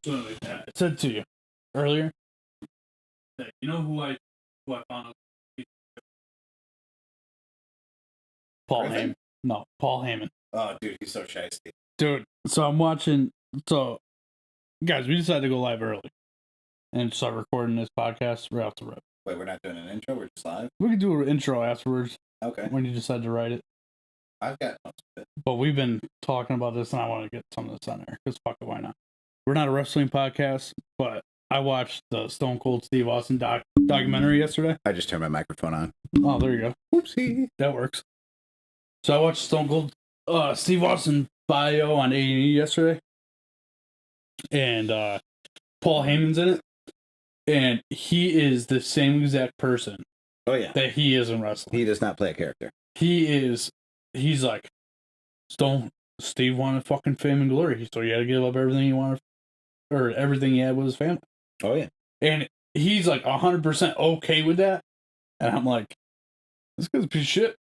So I said to you earlier that you know who I found out? Paul Griffin? Heyman. No, Paul Heyman. Oh, dude, he's so shiesty. Dude, so I'm watching. So, guys, we decided to go live early and start recording this podcast right off the rip. Wait, we're not doing an intro? We're just live? We could do an intro afterwards Okay. when you decide to write it. I've got most of it. But we've been talking about this, and I want to get some of this on there because fuck it, why not? We're not a wrestling podcast, but I watched the Stone Cold Steve Austin documentary yesterday. I just turned my microphone on. Oh, there you go. Whoopsie. That works. So I watched Stone Cold Steve Austin bio on A&E yesterday, and Paul Heyman's in it, and he is the same exact person. Oh yeah, that he is in wrestling. He does not play a character. He's like Steve wanted fucking fame and glory, so he had to give up everything he wanted, or everything he had with his family. Oh yeah, and he's like 100% okay with that, and I'm like, this guy's a piece of shit.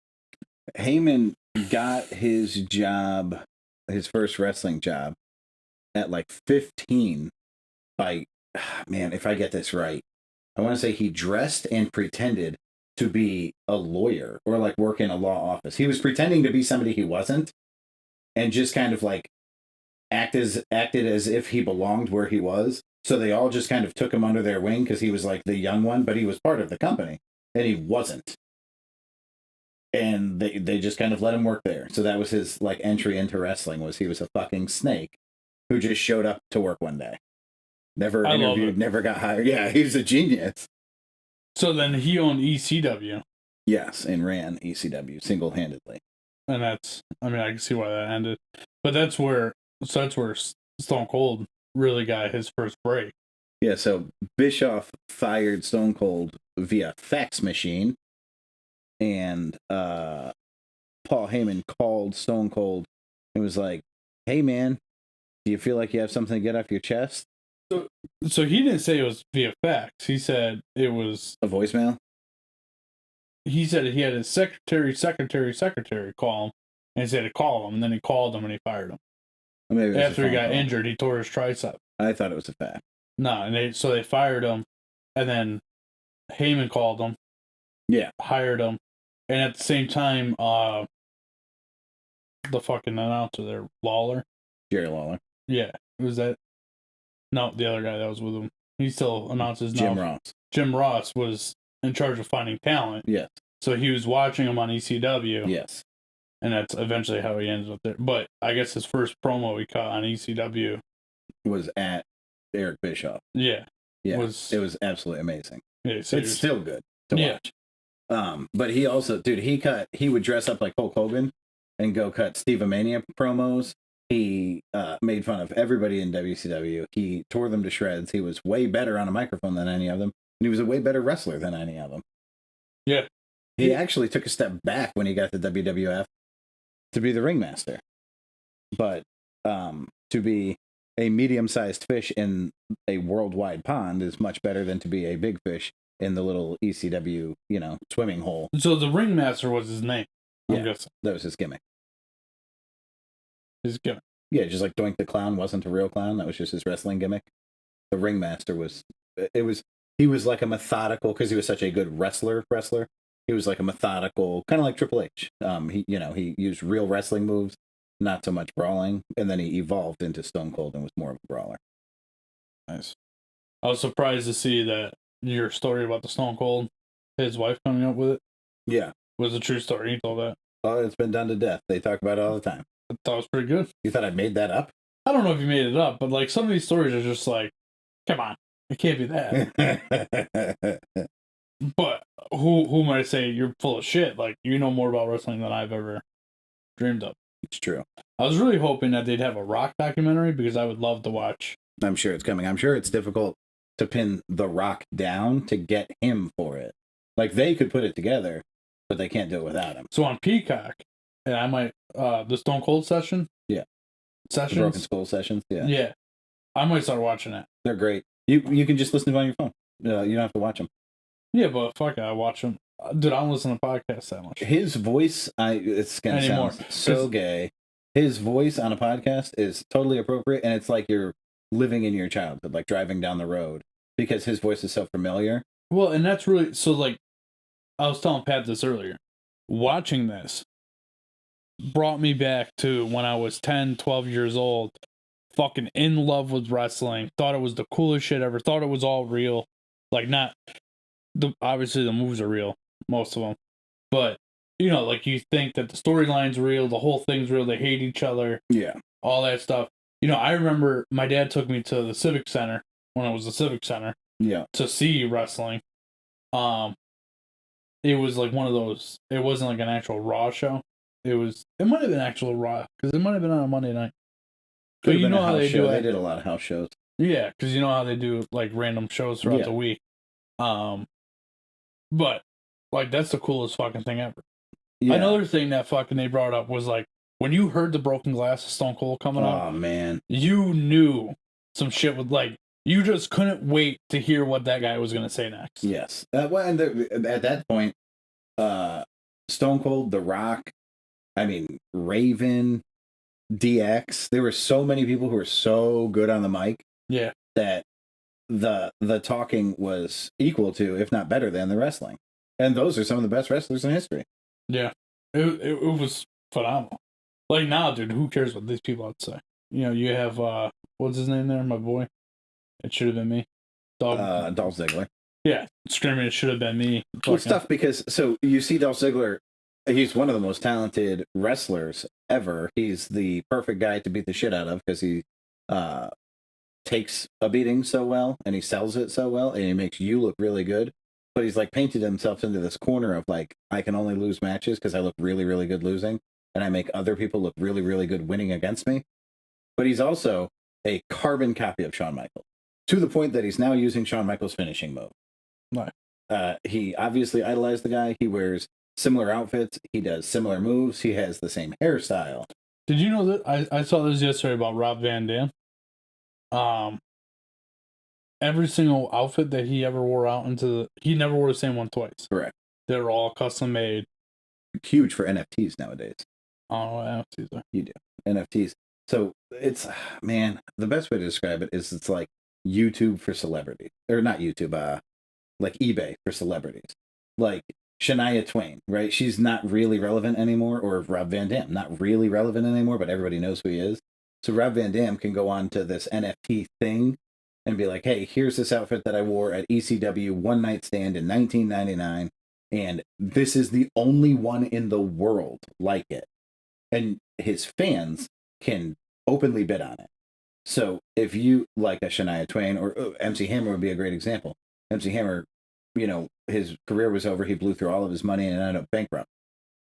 Heyman got his job, his first wrestling job, at like 15 by, man, if I get this right, I want to say he dressed and pretended to be a lawyer or like work in a law office. He was pretending to be somebody he wasn't, and just kind of like acted as if he belonged where he was. So they all just kind of took him under their wing because he was like the young one, but he was part of the company, and he wasn't. And they just kind of let him work there. So that was his like entry into wrestling, was he was a fucking snake who just showed up to work one day. Never interviewed, never got hired. Yeah, he was a genius. So then he owned ECW. Yes, and ran ECW single-handedly. And that's, I mean, I can see why that ended. But that's where Stone Cold really got his first break. Yeah, so Bischoff fired Stone Cold via fax machine. And Paul Heyman called Stone Cold and was like, hey, man, do you feel like you have something to get off your chest? So he didn't say it was via fax. He said it was a voicemail. He said he had his secretary call him, and he said to call him, and then he called him and he fired him. Maybe after he got injured, he tore his tricep. I thought it was a fact. No, and they fired him, and then Heyman called him. Yeah, hired him, and at the same time, the fucking announcer there, Lawler, Jerry Lawler. Yeah, was that? No, the other guy that was with him. He still announces now. Jim Ross. Jim Ross was in charge of finding talent. Yes. So he was watching him on ECW. Yes. And that's eventually how he ends up there. But I guess his first promo he cut on ECW was at Eric Bischoff. Yeah. Yeah. It was absolutely amazing. Yeah, it's still good to watch. But he also, dude, he would dress up like Hulk Hogan and go cut Steve-O-Mania promos. He made fun of everybody in WCW. He tore them to shreds. He was way better on a microphone than any of them. And he was a way better wrestler than any of them. Yeah. He actually took a step back when he got to WWF to be the ringmaster. But to be a medium-sized fish in a worldwide pond is much better than to be a big fish in the little ECW, swimming hole. So the ringmaster was his name. I'm guessing. That was his gimmick. His gimmick. Yeah, just like Doink the Clown wasn't a real clown. That was just his wrestling gimmick. The ringmaster he was like a methodical, because he was such a good wrestler. He was like a methodical, kind of like Triple H. He used real wrestling moves, not so much brawling, and then he evolved into Stone Cold and was more of a brawler. Nice. I was surprised to see that your story about the Stone Cold, his wife coming up with it. Yeah. Was a true story. You told that. Oh, it's been done to death. They talk about it all the time. I thought it was pretty good. You thought I made that up? I don't know if you made it up, but like some of these stories are just like, come on, it can't be that. But who might say you're full of shit? Like, you know more about wrestling than I've ever dreamed of. It's true. I was really hoping that they'd have a Rock documentary because I would love to watch. I'm sure it's coming. I'm sure it's difficult to pin The Rock down to get him for it. Like, they could put it together, but they can't do it without him. So on Peacock, and I might, the Stone Cold session? Yeah. Sessions? The Broken Skull sessions? Yeah. Yeah. I might start watching it. They're great. You can just listen to them on your phone. You don't have to watch them. Yeah, but fuck it, I watch them. Dude, I don't listen to podcasts that much. His voice, it's going to sound so gay. His voice on a podcast is totally appropriate, and it's like you're living in your childhood, like driving down the road, because his voice is so familiar. Well, and that's really so. Like I was telling Pat this earlier, watching this brought me back to when I was 10, 12 years old, fucking in love with wrestling, thought it was the coolest shit ever, thought it was all real. Like, not obviously the moves are real, most of them, but you know, like you think that the storyline's real, the whole thing's real, they hate each other, Yeah. all that stuff. You know, I remember my dad took me to the Civic Center when it was the Civic Center Yeah. to see wrestling. It was like one of those, it wasn't like an actual Raw show. It might have been actual Raw, because it might have been on a Monday night. But you know how they do it. They did a lot of house shows. Yeah, because you know how they do like random shows throughout the week. But like that's the coolest fucking thing ever. Yeah. Another thing that fucking they brought up was like when you heard the broken glass of Stone Cold coming up. Oh man, you knew some shit would like. You just couldn't wait to hear what that guy was gonna say next. Yes, well, and at that point, Stone Cold, The Rock, I mean Raven, DX. There were so many people who were so good on the mic. Yeah, that the talking was equal to, if not better than, the wrestling. And those are some of the best wrestlers in history. Yeah, it was phenomenal. Like now, dude, who cares what these people have to say? You know, you have what's his name there, my boy. It should have been me. Dolph Ziggler. Yeah, screaming, it should have been me. Well, it's tough because, so you see Dolph Ziggler, he's one of the most talented wrestlers ever. He's the perfect guy to beat the shit out of because he takes a beating so well and he sells it so well and he makes you look really good. But he's like painted himself into this corner of like, I can only lose matches because I look really, really good losing and I make other people look really, really good winning against me. But he's also a carbon copy of Shawn Michaels, to the point that he's now using Shawn Michaels' finishing move. Right. He obviously idolized the guy. He wears similar outfits. He does similar moves. He has the same hairstyle. Did you know that? I saw this yesterday about Rob Van Dam. Every single outfit that he ever wore out he never wore the same one twice. Correct. They're all custom made. Huge for NFTs nowadays. I don't know what NFTs are. You do. NFTs. So it's, man, the best way to describe it is it's like YouTube for celebrities. Or not YouTube, like eBay for celebrities. Like Shania Twain, right? She's not really relevant anymore, or Rob Van Dam, not really relevant anymore, but everybody knows who he is. So Rob Van Dam can go on to this NFT thing and be like, hey, here's this outfit that I wore at ECW One Night Stand in 1999, and this is the only one in the world like it. And his fans can openly bid on it. So if you like a Shania Twain, or MC Hammer would be a great example. MC Hammer, you know, his career was over. He blew through all of his money and ended up bankrupt.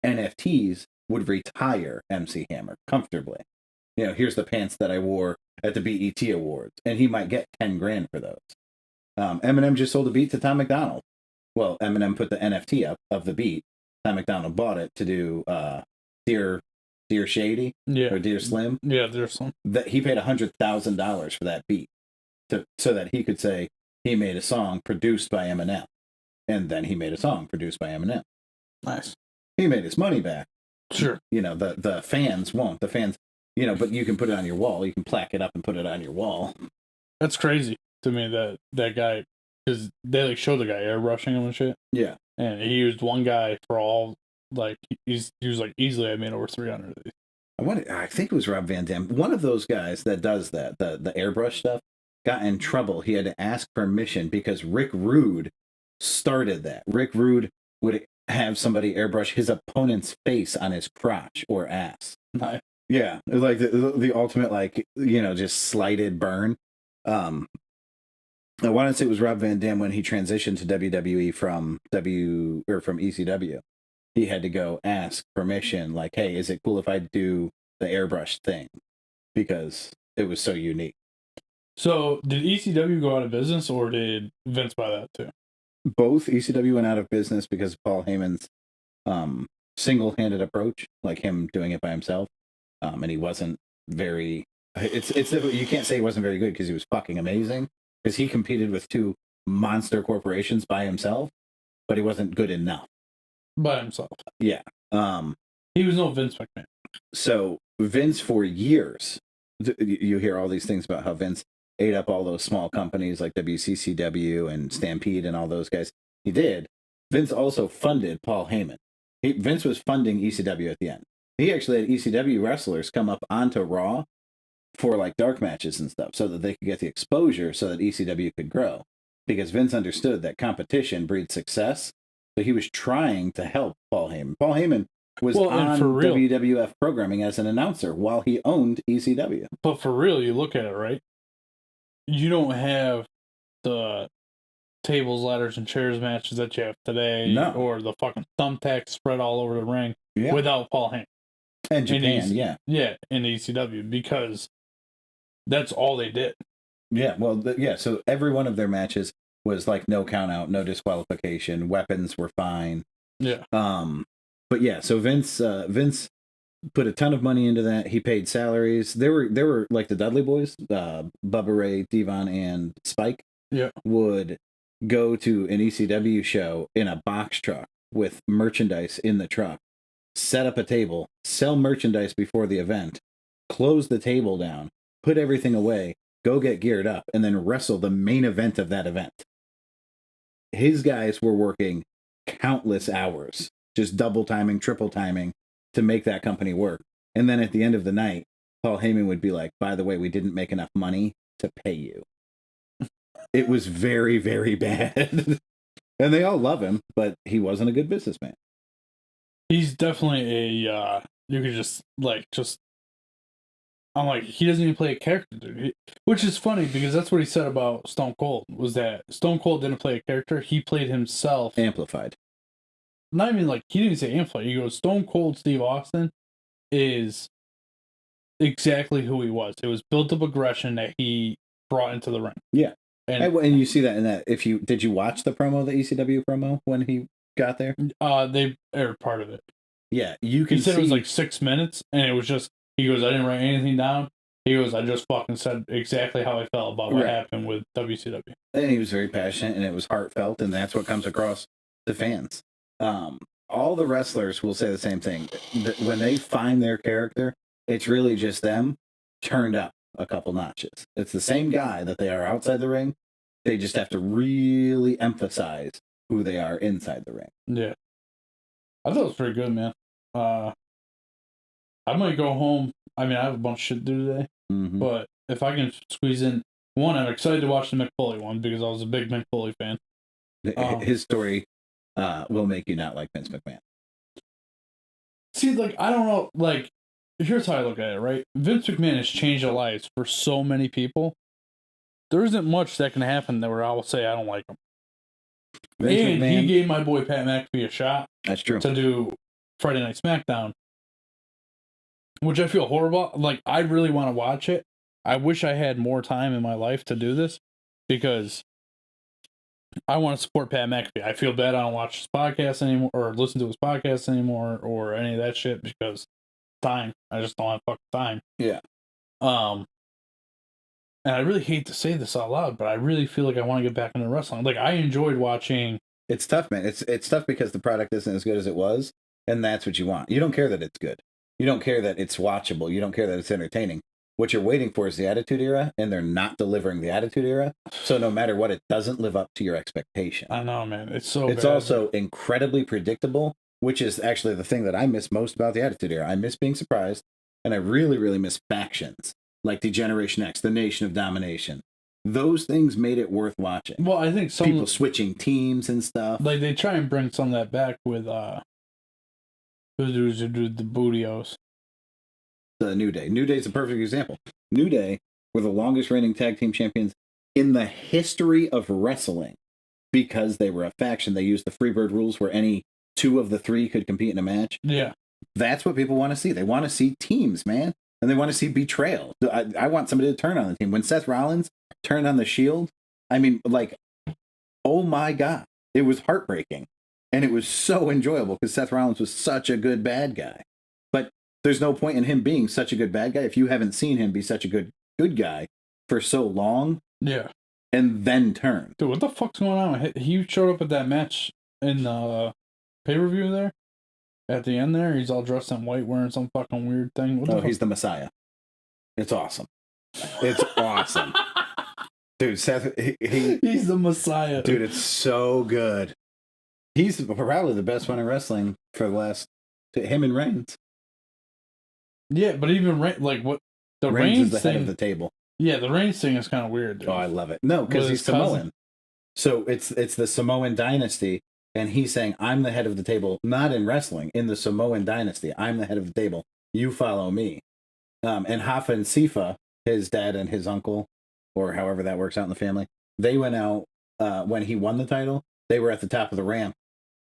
NFTs would retire MC Hammer comfortably. You know, here's the pants that I wore at the BET Awards, and he might get 10 grand for those. Eminem just sold a beat to Tom McDonald. Well, Eminem put the NFT up of the beat. Tom McDonald bought it to do Dear Shady, or Dear Slim. Yeah, Dear Slim. That he paid $100,000 for that beat, so that he could say he made a song produced by Eminem, and then he made a song produced by Eminem. Nice. He made his money back. Sure. You know, the fans won't. The fans, you know, but you can put it on your wall. You can plaque it up and put it on your wall. That's crazy to me that guy, because they like show the guy airbrushing him and shit. Yeah. And he used one guy for all, like, he was like, easily I made over 300 of these. I think it was Rob Van Dam. One of those guys that does that, the airbrush stuff, got in trouble. He had to ask permission because Rick Rude started that. Rick Rude would have somebody airbrush his opponent's face on his crotch or ass. Nice. Yeah, it was like the ultimate, like, you know, just slighted burn. I want to say it was Rob Van Dam when he transitioned to WWE from ECW. He had to go ask permission, like, hey, is it cool if I do the airbrush thing? Because it was so unique. So, did ECW go out of business, or did Vince buy that too? Both. ECW went out of business because of Paul Heyman's single-handed approach, like him doing it by himself. And he wasn't very... It's you can't say he wasn't very good because he was fucking amazing. Because he competed with two monster corporations by himself, but he wasn't good enough. By himself. Yeah. He was no Vince McMahon. So Vince, for years, you hear all these things about how Vince ate up all those small companies like WCCW and Stampede and all those guys. He did. Vince also funded Paul Heyman. Vince was funding ECW at the end. He actually had ECW wrestlers come up onto Raw for like dark matches and stuff so that they could get the exposure so that ECW could grow. Because Vince understood that competition breeds success. So he was trying to help Paul Heyman. Paul Heyman was on WWF programming as an announcer while he owned ECW. But for real, you look at it, right? You don't have the tables, ladders, and chairs matches that you have today, or the fucking thumbtacks spread all over the ring without Paul Heyman. And Japan, Yeah, in ECW, because that's all they did. Yeah, well, so every one of their matches was like no count out, no disqualification, weapons were fine. Yeah. But yeah, so Vince put a ton of money into that. He paid salaries. There were like the Dudley Boys, Bubba Ray, Devon, and Spike. Yeah. Would go to an ECW show in a box truck with merchandise in the truck, set up a table, sell merchandise before the event, close the table down, put everything away, go get geared up, and then wrestle the main event of that event. His guys were working countless hours, just double timing, triple timing to make that company work. And then at the end of the night, Paul Heyman would be like, by the way, we didn't make enough money to pay you. It was very, very bad. And they all love him, but he wasn't a good businessman. He's definitely a, you could I'm like, he doesn't even play a character, dude. Which is funny, because that's what he said about Stone Cold, was that Stone Cold didn't play a character, he played himself. Amplified. Not even like, he didn't say amplified. He goes, Stone Cold Steve Austin is exactly who he was. It was built-up aggression that he brought into the ring. Yeah. And you see that in that. Did you watch the promo, the ECW promo, when he got there? They aired part of it. Yeah, you can. He said it was like 6 minutes, and it was just. He goes, I didn't write anything down. He goes, I just fucking said exactly how I felt about what happened with WCW. And he was very passionate, and it was heartfelt, and that's what comes across to fans. All the wrestlers will say the same thing. When they find their character, it's really just them turned up a couple notches. It's the same guy that they are outside the ring. They just have to really emphasize who they are inside the ring. Yeah. I thought it was pretty good, man. I might go home. I mean, I have a bunch of shit to do today. Mm-hmm. But if I can squeeze in one, I'm excited to watch the Mick Foley one because I was a big Mick Foley fan. His story will make you not like Vince McMahon. See, like, I don't know. Like, here's how I look at it, right? Vince McMahon has changed the lives for so many people. There isn't much that can happen where I will say I don't like him. Vince McMahon, he gave my boy Pat McAfee a shot. That's true. To do Friday Night SmackDown, which I feel horrible. Like, I really want to watch it. I wish I had more time in my life to do this because I want to support Pat McAfee. I feel bad I don't watch his podcast anymore or listen to his podcast anymore or any of that shit because time. I just don't have fucking time. Yeah. And I really hate to say this out loud, but I really feel like I want to get back into wrestling. Like, I enjoyed watching. It's tough, man. It's tough because the product isn't as good as it was, and that's what you want. You don't care that it's good. You don't care that it's watchable. You don't care that it's entertaining. What you're waiting for is the Attitude Era, and they're not delivering the Attitude Era. So no matter what, it doesn't live up to your expectation. I know, man. It's bad. Also incredibly predictable, which is actually the thing that I miss most about the Attitude Era. I miss being surprised, and I really, really miss factions. Like the Generation X, the Nation of Domination. Those things made it worth watching. Well, I think some people switching teams and stuff. Like, they try and bring some of that back with who do the Bootios. The New Day. New Day is a perfect example. New Day were the longest reigning tag team champions in the history of wrestling because they were a faction. They used the Freebird rules where any two of the three could compete in a match. Yeah. That's what people want to see. They want to see teams, man. And they want to see betrayal. I want somebody to turn on the team. When Seth Rollins turned on the Shield, I mean, like, oh my God. It was heartbreaking. And it was so enjoyable because Seth Rollins was such a good bad guy. But there's no point in him being such a good bad guy if you haven't seen him be such a good guy for so long. Yeah. And then turn. Dude, what the fuck's going on? He showed up at that match in the pay-per-view there. At the end there, he's all dressed in white, wearing some fucking weird thing. He's the Messiah. It's awesome. It's awesome. Dude, Seth, he's the Messiah. Dude, it's so good. He's probably the best one in wrestling for the last. Him and Reigns. Yeah, but even like what the Reigns Reigns is the thing, head of the table. Yeah, the Reigns thing is kind of weird. Dude. Oh, I love it. No, because he's Samoan. So it's the Samoan dynasty, and he's saying, "I'm the head of the table, not in wrestling, in the Samoan dynasty. I'm the head of the table. You follow me." And Hafa and Sifa, his dad and his uncle, or however that works out in the family, they went out when he won the title. They were at the top of the ramp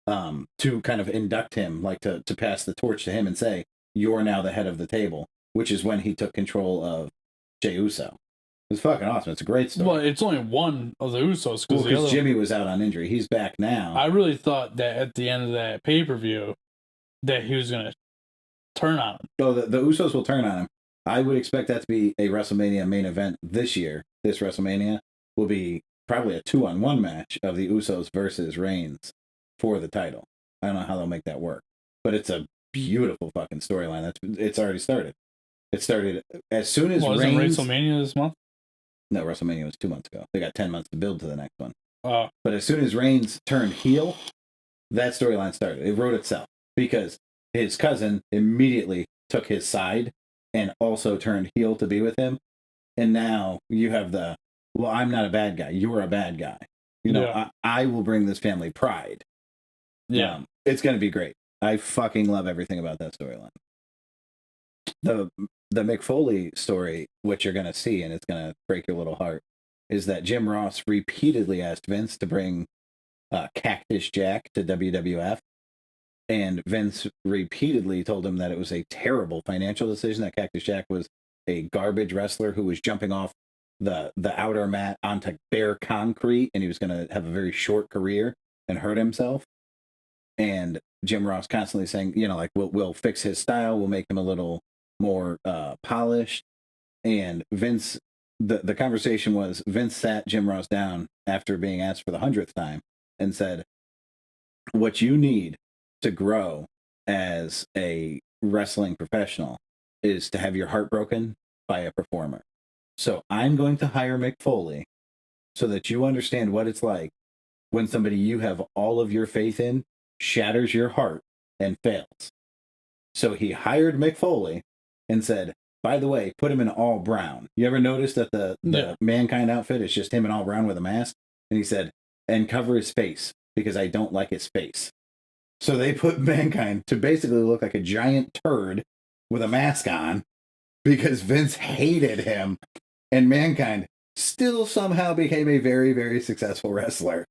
to kind of induct him, like to pass the torch to him and say, "You're now the head of the table," which is when he took control of Jey Uso. It's fucking awesome. It's a great story. Well, it's only one of the Usos because Jimmy was out on injury. He's back now. I really thought that at the end of that pay-per-view that he was going to turn on him. Oh, the Usos will turn on him. I would expect that to be a WrestleMania main event this year. This WrestleMania will be probably a 2-on-1 match of the Usos versus Reigns for the title. I don't know how they'll make that work, but it's a beautiful fucking storyline. It's already started. It started as soon as Reigns. Isn't WrestleMania this month? No, WrestleMania was 2 months ago. They got 10 months to build to the next one. But as soon as Reigns turned heel, that storyline started. It wrote itself because his cousin immediately took his side and also turned heel to be with him. And now you have I'm not a bad guy. You're a bad guy. I will bring this family pride. Yeah. It's going to be great. I fucking love everything about that storyline. The Mick Foley story, which you're going to see, and it's going to break your little heart, is that Jim Ross repeatedly asked Vince to bring Cactus Jack to WWF. And Vince repeatedly told him that it was a terrible financial decision, that Cactus Jack was a garbage wrestler who was jumping off the outer mat onto bare concrete, and he was going to have a very short career and hurt himself. And Jim Ross constantly saying, we'll fix his style, we'll make him a little more polished. And Vince, the conversation was, Vince sat Jim Ross down after being asked for the 100th time and said, "What you need to grow as a wrestling professional is to have your heart broken by a performer. So I'm going to hire Mick Foley so that you understand what it's like when somebody you have all of your faith in shatters your heart and fails." So he hired Mick Foley and said, "By the way, put him in all brown." You ever notice that the Mankind outfit is just him in all brown with a mask? And he said, "And cover his face because I don't like his face." So they put Mankind to basically look like a giant turd with a mask on because Vince hated him. And Mankind still somehow became a very, very successful wrestler.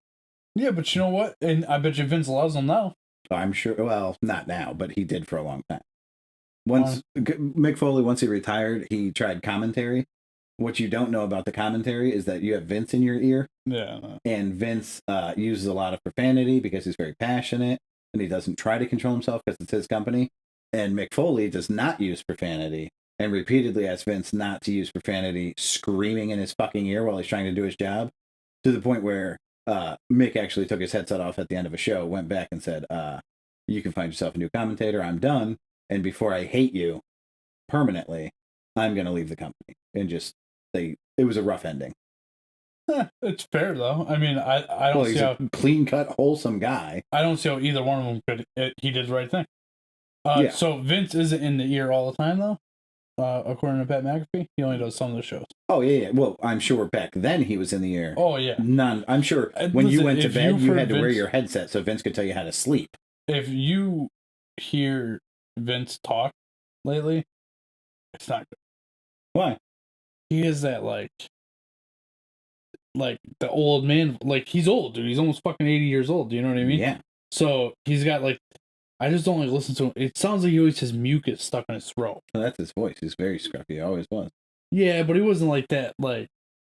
Yeah, but you know what? And I bet you Vince loves him now. I'm sure. Well, not now, but he did for a long time. Mick Foley, once he retired, he tried commentary. What you don't know about the commentary is that you have Vince in your ear. Yeah. And Vince uses a lot of profanity because he's very passionate, and he doesn't try to control himself because it's his company. And Mick Foley does not use profanity and repeatedly asks Vince not to use profanity, screaming in his fucking ear while he's trying to do his job, to the point where Mick actually took his headset off at the end of a show, went back and said, "You can find yourself a new commentator. I'm done. And before I hate you permanently, I'm going to leave the company." And it was a rough ending. It's fair though. I mean, I don't see how clean cut, wholesome guy. I don't see how either one of them could. He did the right thing. So Vince isn't in the ear all the time though. According to Pat McAfee, he only does some of the shows. Oh yeah. Well, I'm sure back then he was in the ear. Oh yeah. I'm sure when you went to bed, you had to wear your headset so Vince could tell you how to sleep. If you hear Vince talk lately, it's not good. Why? He is that like the old man. Like he's old, dude. He's almost fucking 80 years old. Do you know what I mean? Yeah. So he's got I just don't listen to him. It sounds like he always has mucus stuck in his throat. Well, that's his voice. He's very scruffy. He always was. Yeah, but he wasn't like that. Like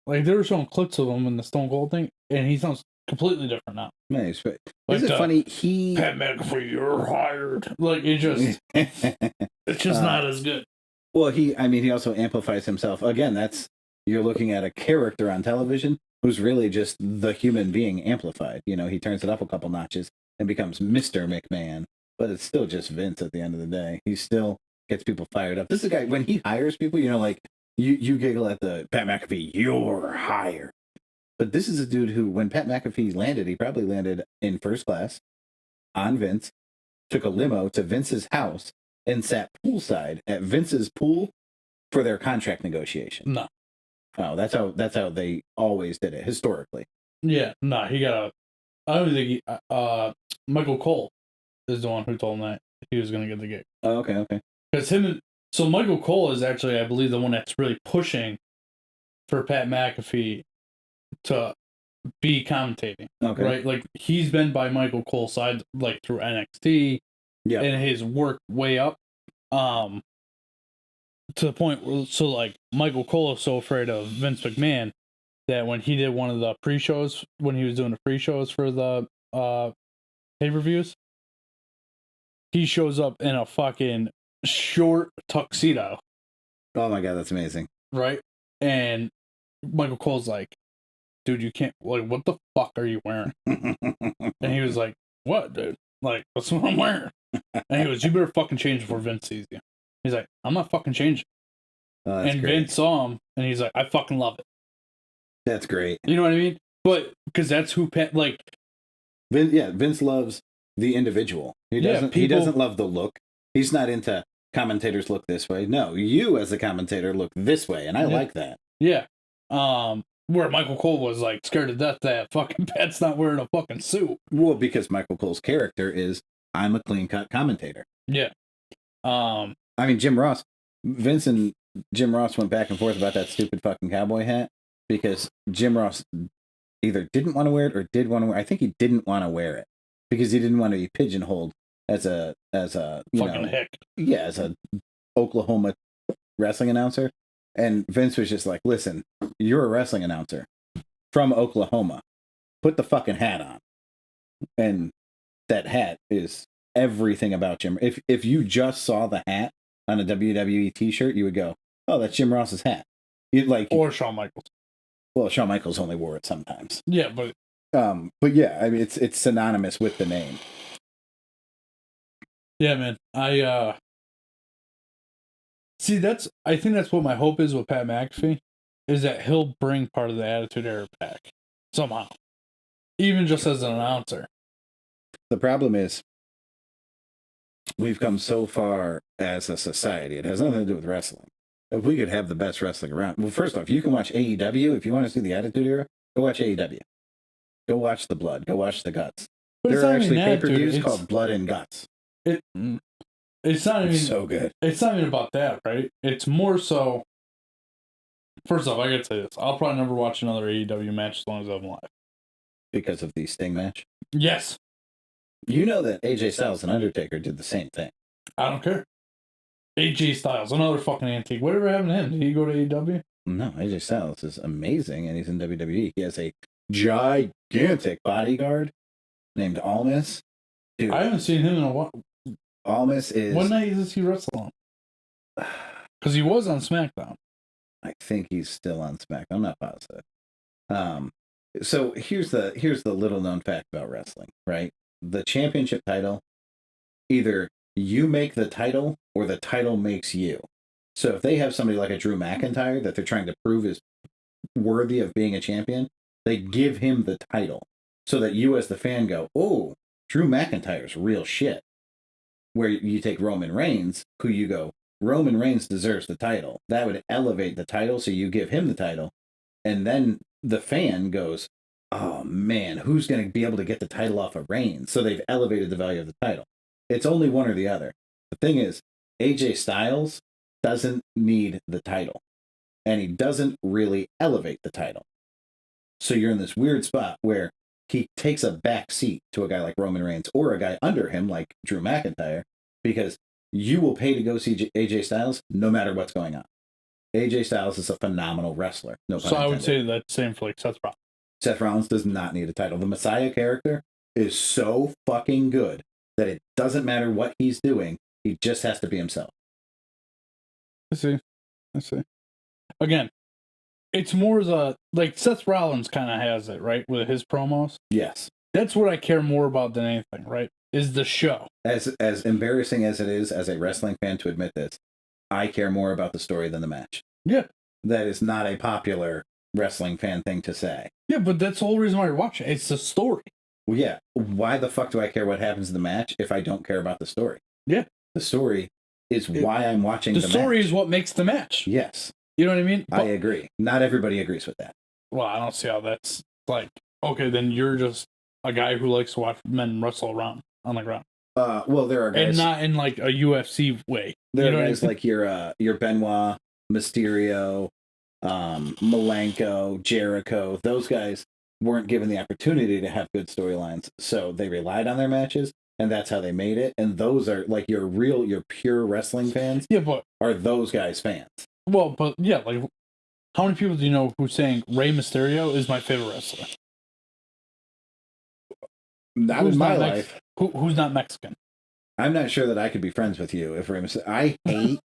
they were showing clips of him in the Stone Cold thing, and he sounds completely different now. Man, is it funny? Pat McAfee, you're hired. Like it just, it's just not as good. Well, he also amplifies himself. Again, you're looking at a character on television who's really just the human being amplified. He turns it up a couple notches and becomes Mr. McMahon. But it's still just Vince at the end of the day. He still gets people fired up. This is a guy, when he hires people, you giggle at the Pat McAfee, "You're hired." But this is a dude who, when Pat McAfee landed, he probably landed in first class on Vince, took a limo to Vince's house, and sat poolside at Vince's pool for their contract negotiation. No. Oh, that's how they always did it historically. Yeah, no, he got a. I don't think Michael Cole is the one who told him that he was going to get the gig. Oh, okay. Because so Michael Cole is actually, I believe, the one that's really pushing for Pat McAfee to be commentating. Okay. Right? Like, he's been by Michael Cole's side, like, through NXT. Yeah. And his work way up. To the point where, so, like, Michael Cole is so afraid of Vince McMahon that when he did one of the pre-shows, when he was doing the pre-shows for the pay-per-views, he shows up in a fucking short tuxedo. Oh my God, that's amazing. Right? And Michael Cole's like, dude, you can't, like, what the fuck are you wearing? And he was like, what, dude? Like, that's what I'm wearing. And he goes, you better fucking change before Vince sees you. He's like, I'm not fucking changing. Oh, and great. Vince saw him, and he's like, I fucking love it. That's great. You know what I mean? But, because that's who, like... Vince loves the individual. He doesn't love the look. He's not into commentators look this way. No, you as a commentator look this way, and I like that. Yeah. Where Michael Cole was like scared to death that fucking Pat's not wearing a fucking suit. Well, because Michael Cole's character is, I'm a clean cut commentator. Yeah. I mean, Vince and Jim Ross went back and forth about that stupid fucking cowboy hat because Jim Ross either didn't want to wear it or did want to wear it. I think he didn't want to wear it because he didn't want to be pigeonholed as a fucking hick. Yeah, as a Oklahoma wrestling announcer. And Vince was just like, listen, you're a wrestling announcer from Oklahoma. Put the fucking hat on. And that hat is everything about Jim. If you just saw the hat on a WWE t-shirt, you would go, oh, that's Jim Ross's hat. Or Shawn Michaels. Well, Shawn Michaels only wore it sometimes. Yeah, but yeah, I mean, it's synonymous with the name. Yeah, man. I think that's what my hope is with Pat McAfee, is that he'll bring part of the Attitude Era back somehow, even just as an announcer. The problem is, we've come so far as a society. It has nothing to do with wrestling. If we could have the best wrestling around, well, first off, you can watch AEW if you want to see the Attitude Era. Go watch AEW. Go watch the blood. Go watch the guts. But there are actually pay-per-views called Blood and Guts. It's not even so good. It's not even about that, right? It's more so. First off, I gotta say this: I'll probably never watch another AEW match as long as I'm alive. Because of the Sting match? Yes. You know that AJ Styles and Undertaker did the same thing. I don't care. AJ Styles, another fucking antique. Whatever happened to him? Did he go to AEW? No, AJ Styles is amazing, and he's in WWE. He has a gigantic bodyguard named Almas. Dude, I haven't seen him in a while. Almas is... What night is he wrestling? Because he was on SmackDown. I think he's still on SmackDown. I'm not positive. So here's the little known fact about wrestling, right? The championship title, either you make the title or the title makes you. So if they have somebody like a Drew McIntyre that they're trying to prove is worthy of being a champion, they give him the title so that you as the fan go, oh, Drew McIntyre's real shit. Where you take Roman Reigns, who you go, Roman Reigns deserves the title. That would elevate the title, so you give him the title. And then the fan goes, oh man, who's going to be able to get the title off of Reigns? So they've elevated the value of the title. It's only one or the other. The thing is, AJ Styles doesn't need the title. And he doesn't really elevate the title. So you're in this weird spot where he takes a back seat to a guy like Roman Reigns or a guy under him like Drew McIntyre, because you will pay to go see AJ Styles no matter what's going on. AJ Styles is a phenomenal wrestler. No pun intended. I would say that's same for like Seth Rollins. Seth Rollins does not need a title. The Messiah character is so fucking good that it doesn't matter what he's doing. He just has to be himself. I see. Again, it's more the, like, Seth Rollins kind of has it, right, with his promos. Yes. That's what I care more about than anything, right, is the show. As embarrassing as it is as a wrestling fan to admit this, I care more about the story than the match. Yeah. That is not a popular wrestling fan thing to say. Yeah, but that's the whole reason why you're watching. It's the story. Well, yeah. Why the fuck do I care what happens in the match if I don't care about the story? Yeah. The story is why I'm watching the story match. is what makes the match. Yes. You know what I mean? I agree. Not everybody agrees with that. Well, I don't see how that's like, okay, then you're just a guy who likes to watch men wrestle around on the ground. Well, there are guys. And not in like a UFC way. There are guys like your Benoit, Mysterio, Malenko, Jericho. Those guys weren't given the opportunity to have good storylines, so they relied on their matches, and that's how they made it. And those are like your pure wrestling fans. Yeah, but are those guys fans? Well, but yeah, like how many people do you know who's saying Rey Mysterio is my favorite wrestler? Not in my life. Who's not Mexican? I'm not sure that I could be friends with you if Rey Mysterio. I hate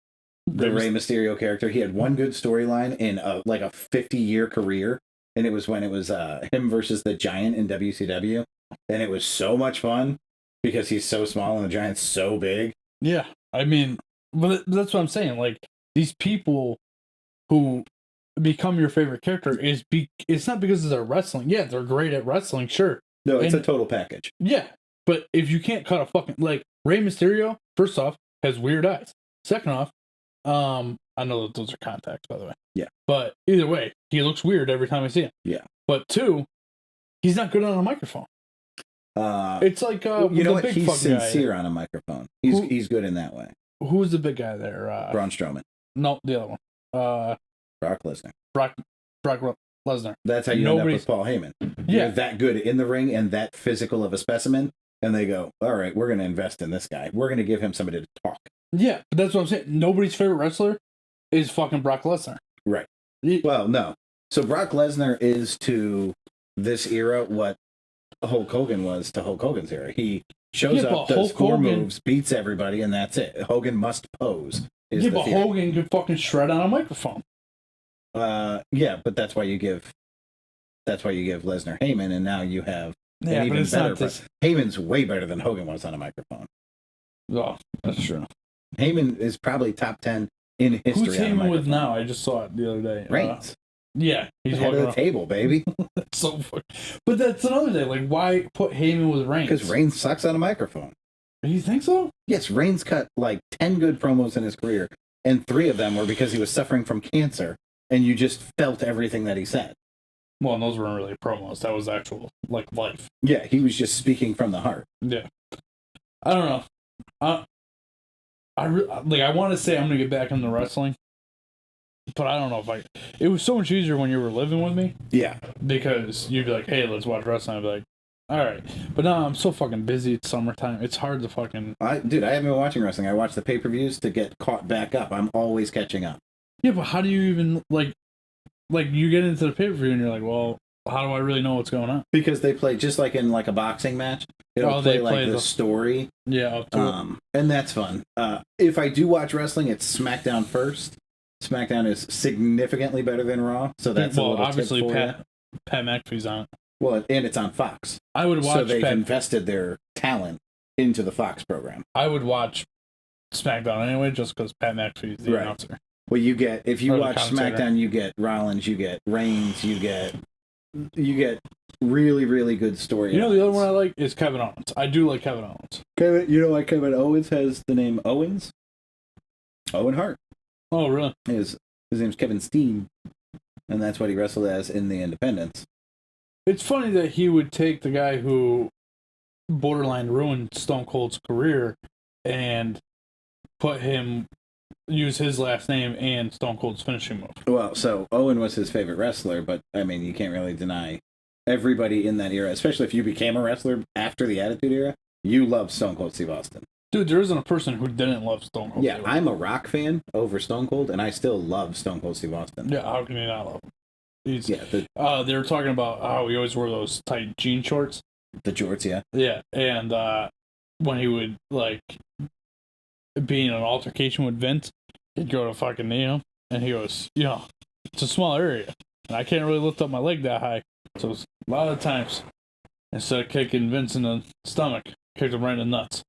the Rey Mysterio character. He had one good storyline in a 50-year career, and it was when it was him versus the Giant in WCW, and it was so much fun because he's so small and the Giant's so big. Yeah, I mean, but that's what I'm saying. Like these people who become your favorite character it's not because they're wrestling. Yeah, they're great at wrestling, sure. No, it's a total package. Yeah, but if you can't cut a fucking like Rey Mysterio, first off, has weird eyes. Second off, I know that those are contacts, by the way. Yeah. But either way, he looks weird every time I see him. Yeah. But two, he's not good on a microphone. It's like you know what? big He's sincere guy. on a microphone. He's good in that way. Who's the big guy there? Braun Strowman. No, the other one. Brock Lesnar. Brock Lesnar. That's how you end up with Paul Heyman. Yeah. You're that good in the ring and that physical of a specimen, and they go, all right, we're going to invest in this guy. We're going to give him somebody to talk. Yeah, but that's what I'm saying. Nobody's favorite wrestler is fucking Brock Lesnar. Right. Well, no. So Brock Lesnar is to this era what Hulk Hogan was to Hulk Hogan's era. He shows up, does four moves, beats everybody, and that's it. Hogan must pose. Yeah, but Hogan could fucking shred on a microphone. Yeah, but that's why you give Lesnar Heyman, and now you have an even better. Heyman's way better than Hogan was on a microphone. Oh, that's true. Heyman is probably top 10 in history. Who's Heyman with now? I just saw it the other day. Reigns. Yeah, he's head of the table, baby. That's so fucking. But that's another day. Like, why put Heyman with Reigns? Because Reigns sucks on a microphone. You think so? Yes, Reigns cut like 10 good promos in his career, and 3 of them were because he was suffering from cancer, and you just felt everything that he said. Well, and those weren't really promos. That was actual, like, life. Yeah, he was just speaking from the heart. Yeah. I don't know. I want to say I'm going to get back into wrestling, but I don't know if it was so much easier when you were living with me. Yeah. Because you'd be like, hey, let's watch wrestling. I'd be like, all right. But now I'm so fucking busy. It's summertime. It's hard to fucking... Dude, I haven't been watching wrestling. I watch the pay-per-views to get caught back up. I'm always catching up. Yeah, but how do you even, like you get into the pay-per-view and you're like, well, how do I really know what's going on? Because they play, just like in like a boxing match, it'll play like the story. Yeah. And that's fun. If I do watch wrestling, it's SmackDown first. SmackDown is significantly better than Raw, so that's a little obviously tip for Pat McAfee's on it. Well, and it's on Fox. I would watch. So they've invested their talent into the Fox program. I would watch SmackDown anyway, just because Pat McAfee's the announcer. Well, you get, if you watch SmackDown, you get Rollins, you get Reigns, you get really, really good story. You know, the other one I like is Kevin Owens. I do like Kevin Owens. You know why Kevin Owens has the name Owens? Owen Hart. Oh, really? His name's Kevin Steen, and that's what he wrestled as in the Independence. It's funny that he would take the guy who borderline ruined Stone Cold's career and use his last name and Stone Cold's finishing move. Well, so Owen was his favorite wrestler, but I mean, you can't really deny everybody in that era, especially if you became a wrestler after the Attitude Era, you loved Stone Cold Steve Austin. Dude, there isn't a person who didn't love Stone Cold. Yeah, I'm a Rock fan over Stone Cold, and I still love Stone Cold Steve Austin. Yeah, how can you not love him? They were talking about how he always wore those tight jean shorts. The jorts, yeah. Yeah, and when he would, be in an altercation with Vince, he'd go to fucking knee him, and he goes, it's a small area, and I can't really lift up my leg that high. So a lot of times, instead of kicking Vince in the stomach, kicked him right in the nuts.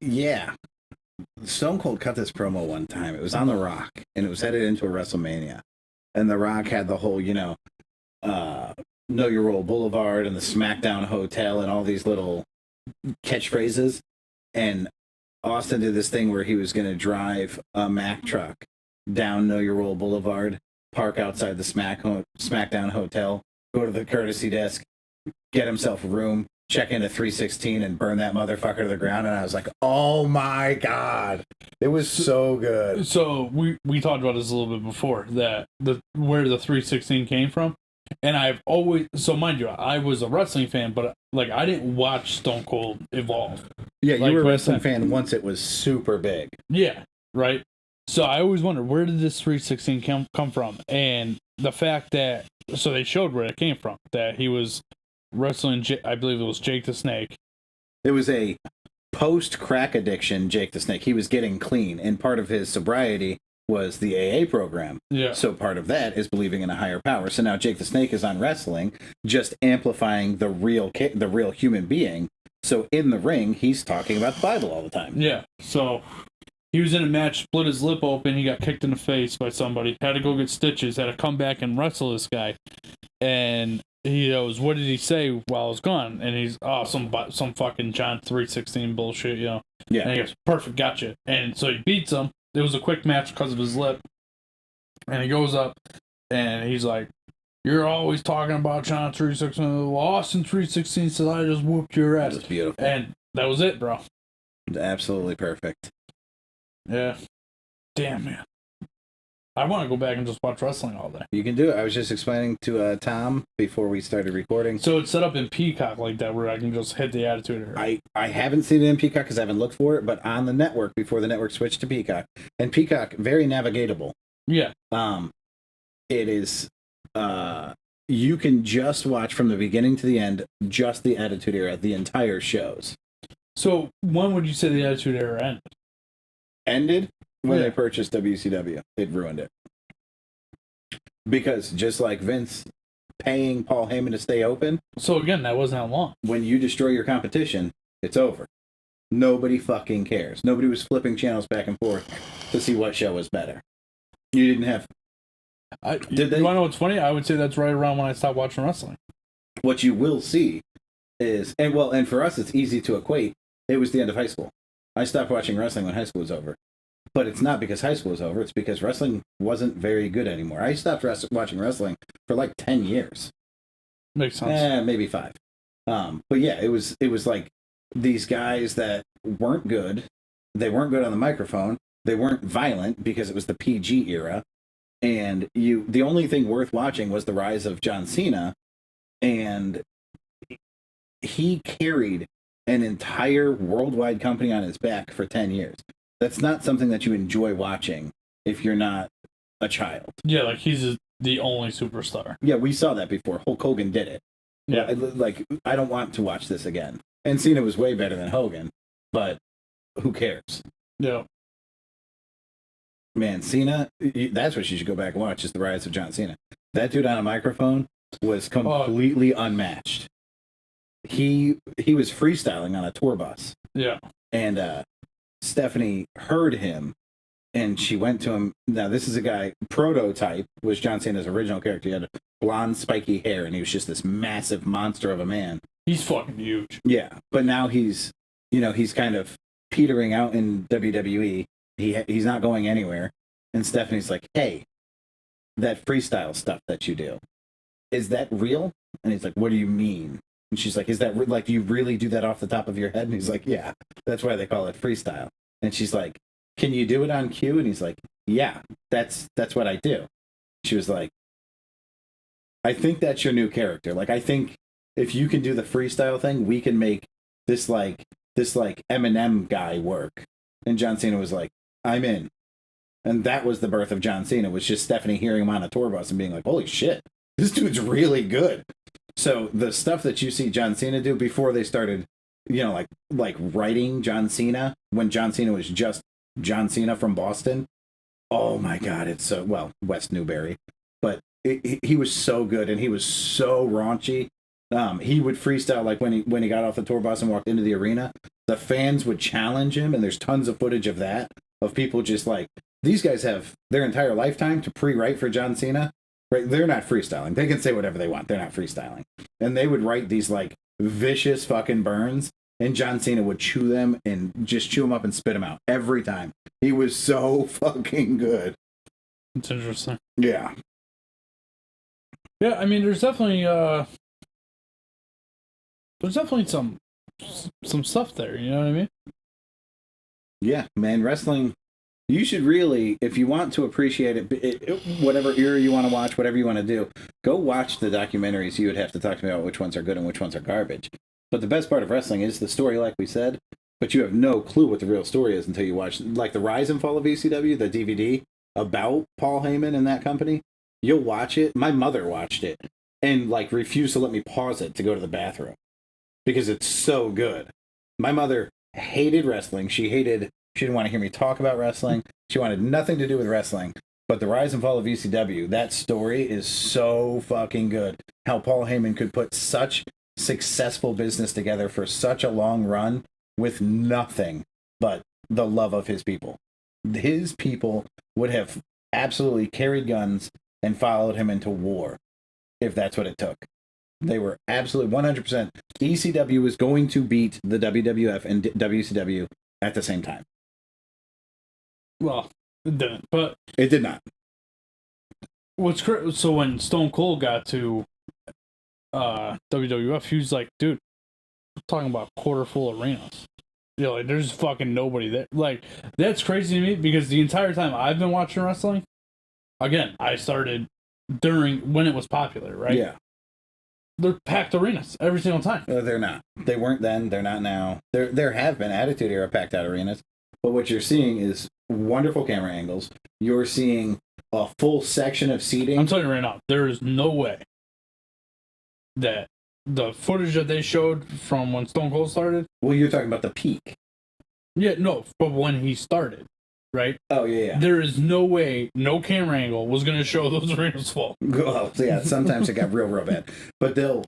Yeah. Stone Cold cut this promo one time. It was on The Rock, and it was headed into a WrestleMania. And The Rock had the whole, Know Your Role Boulevard and the SmackDown Hotel and all these little catchphrases. And Austin did this thing where he was going to drive a Mack truck down Know Your Role Boulevard, park outside the SmackDown Hotel, go to the courtesy desk, get himself a room, check into 316 and burn that motherfucker to the ground. And I was like, oh my God. It was so good. So we talked about this a little bit before, that where the 316 came from. And I've always, so mind you, I was a wrestling fan, but like I didn't watch Stone Cold evolve. Yeah, you like, were a wrestling fan once it was super big. Yeah, right. So I always wondered, where did this 316 come from? And the fact that, so they showed where it came from, that he was wrestling, I believe it was Jake the Snake. It was a post-crack addiction Jake the Snake. He was getting clean, and part of his sobriety was the AA program. Yeah. So part of that is believing in a higher power. So now Jake the Snake is on wrestling, just amplifying the real human being. So in the ring, he's talking about the Bible all the time. Yeah. So he was in a match, split his lip open, he got kicked in the face by somebody, had to go get stitches, had to come back and wrestle this guy. And he goes, what did he say while I was gone? And he's, some fucking John 3:16 bullshit, Yeah. And he goes, perfect, gotcha. And so he beats him. It was a quick match because of his lip. And he goes up and he's like, you're always talking about John 3:16. Austin 3:16 said I just whooped your ass. That's beautiful. And that was it, bro. Absolutely perfect. Yeah. Damn, man. I want to go back and just watch wrestling all day. You can do it. I was just explaining to Tom before we started recording. So it's set up in Peacock like that, where I can just hit the Attitude Era. I haven't seen it in Peacock because I haven't looked for it, but on the network before the network switched to Peacock. And Peacock, very navigatable. Yeah. It is, you can just watch from the beginning to the end, just the Attitude Era, the entire shows. So when would you say the Attitude Era ended? Ended when they purchased WCW. It ruined it. Because just like Vince paying Paul Heyman to stay open. So again, that wasn't that long. When you destroy your competition, it's over. Nobody fucking cares. Nobody was flipping channels back and forth to see what show was better. You didn't have... Did they? You want to know what's funny? I would say that's right around when I stopped watching wrestling. What you will see is... And for us, it's easy to equate. It was the end of high school. I stopped watching wrestling when high school was over. But it's not because high school was over. It's because wrestling wasn't very good anymore. I stopped watching wrestling for like 10 years. Makes sense. Maybe 5. But yeah, it was like these guys that weren't good. They weren't good on the microphone. They weren't violent because it was the PG era. And the only thing worth watching was the rise of John Cena. And he carried an entire worldwide company on his back for 10 years. That's not something that you enjoy watching if you're not a child. Yeah, like he's the only superstar. Yeah, we saw that before. Hulk Hogan did it. Yeah. Like, I don't want to watch this again. And Cena was way better than Hogan, but who cares? Yeah. Man, Cena, that's what you should go back and watch, is the rise of John Cena. That dude on a microphone was completely unmatched. He was freestyling on a tour bus. Yeah. And Stephanie heard him, and she went to him. Now, this is a guy, Prototype was John Cena's original character. He had blonde, spiky hair, and he was just this massive monster of a man. He's fucking huge. Yeah, but now he's kind of petering out in WWE. He's not going anywhere. And Stephanie's like, hey, that freestyle stuff that you do, is that real? And he's like, what do you mean? And she's like, is that like, you really do that off the top of your head? And he's like, yeah, that's why they call it freestyle. And she's like, can you do it on cue? And he's like, yeah, that's what I do. She was like, I think that's your new character. Like, I think if you can do the freestyle thing, we can make this like Eminem guy work. And John Cena was like, I'm in. And that was the birth of John Cena, was just Stephanie hearing him on a tour bus and being like, holy shit, this dude's really good. So the stuff that you see John Cena do before they started, like writing John Cena, when John Cena was just John Cena from Boston. Oh my God, it's so, well, West Newbury. But he was so good, and he was so raunchy. He would freestyle like when he got off the tour bus and walked into the arena. The fans would challenge him, and there's tons of footage of that, of people just like, these guys have their entire lifetime to pre-write for John Cena. Right? They're not freestyling. They can say whatever they want. They're not freestyling. And they would write these like vicious fucking burns, and John Cena would chew them and just chew them up and spit them out every time. He was so fucking good. It's interesting. Yeah. Yeah, I mean, there's definitely some stuff there. You know what I mean? Yeah, man, wrestling. You should really, if you want to appreciate it, whatever era you want to watch, whatever you want to do, go watch the documentaries. You would have to talk to me about which ones are good and which ones are garbage. But the best part of wrestling is the story, like we said. But you have no clue what the real story is until you watch, like, the Rise and Fall of ECW, the DVD about Paul Heyman and that company. You'll watch it. My mother watched it and like refused to let me pause it to go to the bathroom because it's so good. My mother hated wrestling. She didn't want to hear me talk about wrestling. She wanted nothing to do with wrestling. But the Rise and Fall of ECW, that story is so fucking good. How Paul Heyman could put such successful business together for such a long run with nothing but the love of his people. His people would have absolutely carried guns and followed him into war if that's what it took. They were absolutely 100%. ECW was going to beat the WWF and WCW at the same time. Well, it didn't, but it did not. So when Stone Cold got to WWF, he was like, dude, I'm talking about quarter full arenas. You know, like, there's fucking nobody there. Like, that's crazy to me because the entire time I've been watching wrestling, again, I started when it was popular, right? Yeah. They're packed arenas every single time. They're not. They weren't then. They're not now. There have been Attitude Era packed out arenas, but what you're seeing is wonderful camera angles. You're seeing a full section of seating. I'm telling you right now, there is no way that the footage that they showed from when Stone Cold started. Well, you're talking about the peak. Yeah, no, but when he started, right? Oh, yeah. There is no way, no camera angle was going to show those arenas full. Well, yeah, sometimes it got real bad. But they'll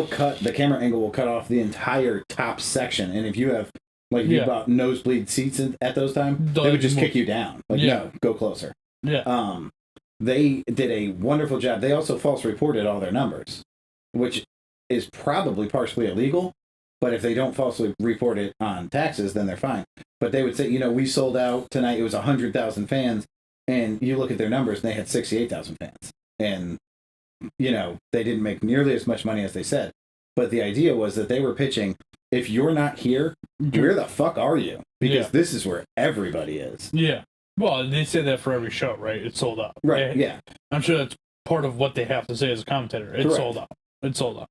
cut, the camera angle will cut off the entire top section. And if you have, like, you bought nosebleed seats at those times, they would just kick you down. Like, no, go closer. Yeah. They did a wonderful job. They also false reported all their numbers, which is probably partially illegal. But if they don't falsely report it on taxes, then they're fine. But they would say, we sold out tonight. It was 100,000 fans. And you look at their numbers, and they had 68,000 fans. And, they didn't make nearly as much money as they said. But the idea was that they were pitching, if you're not here, where the fuck are you? Because this is where everybody is. Yeah. Well, they say that for every show, right? It's sold out. Right, yeah. I'm sure that's part of what they have to say as a commentator. It's sold out. It's sold out.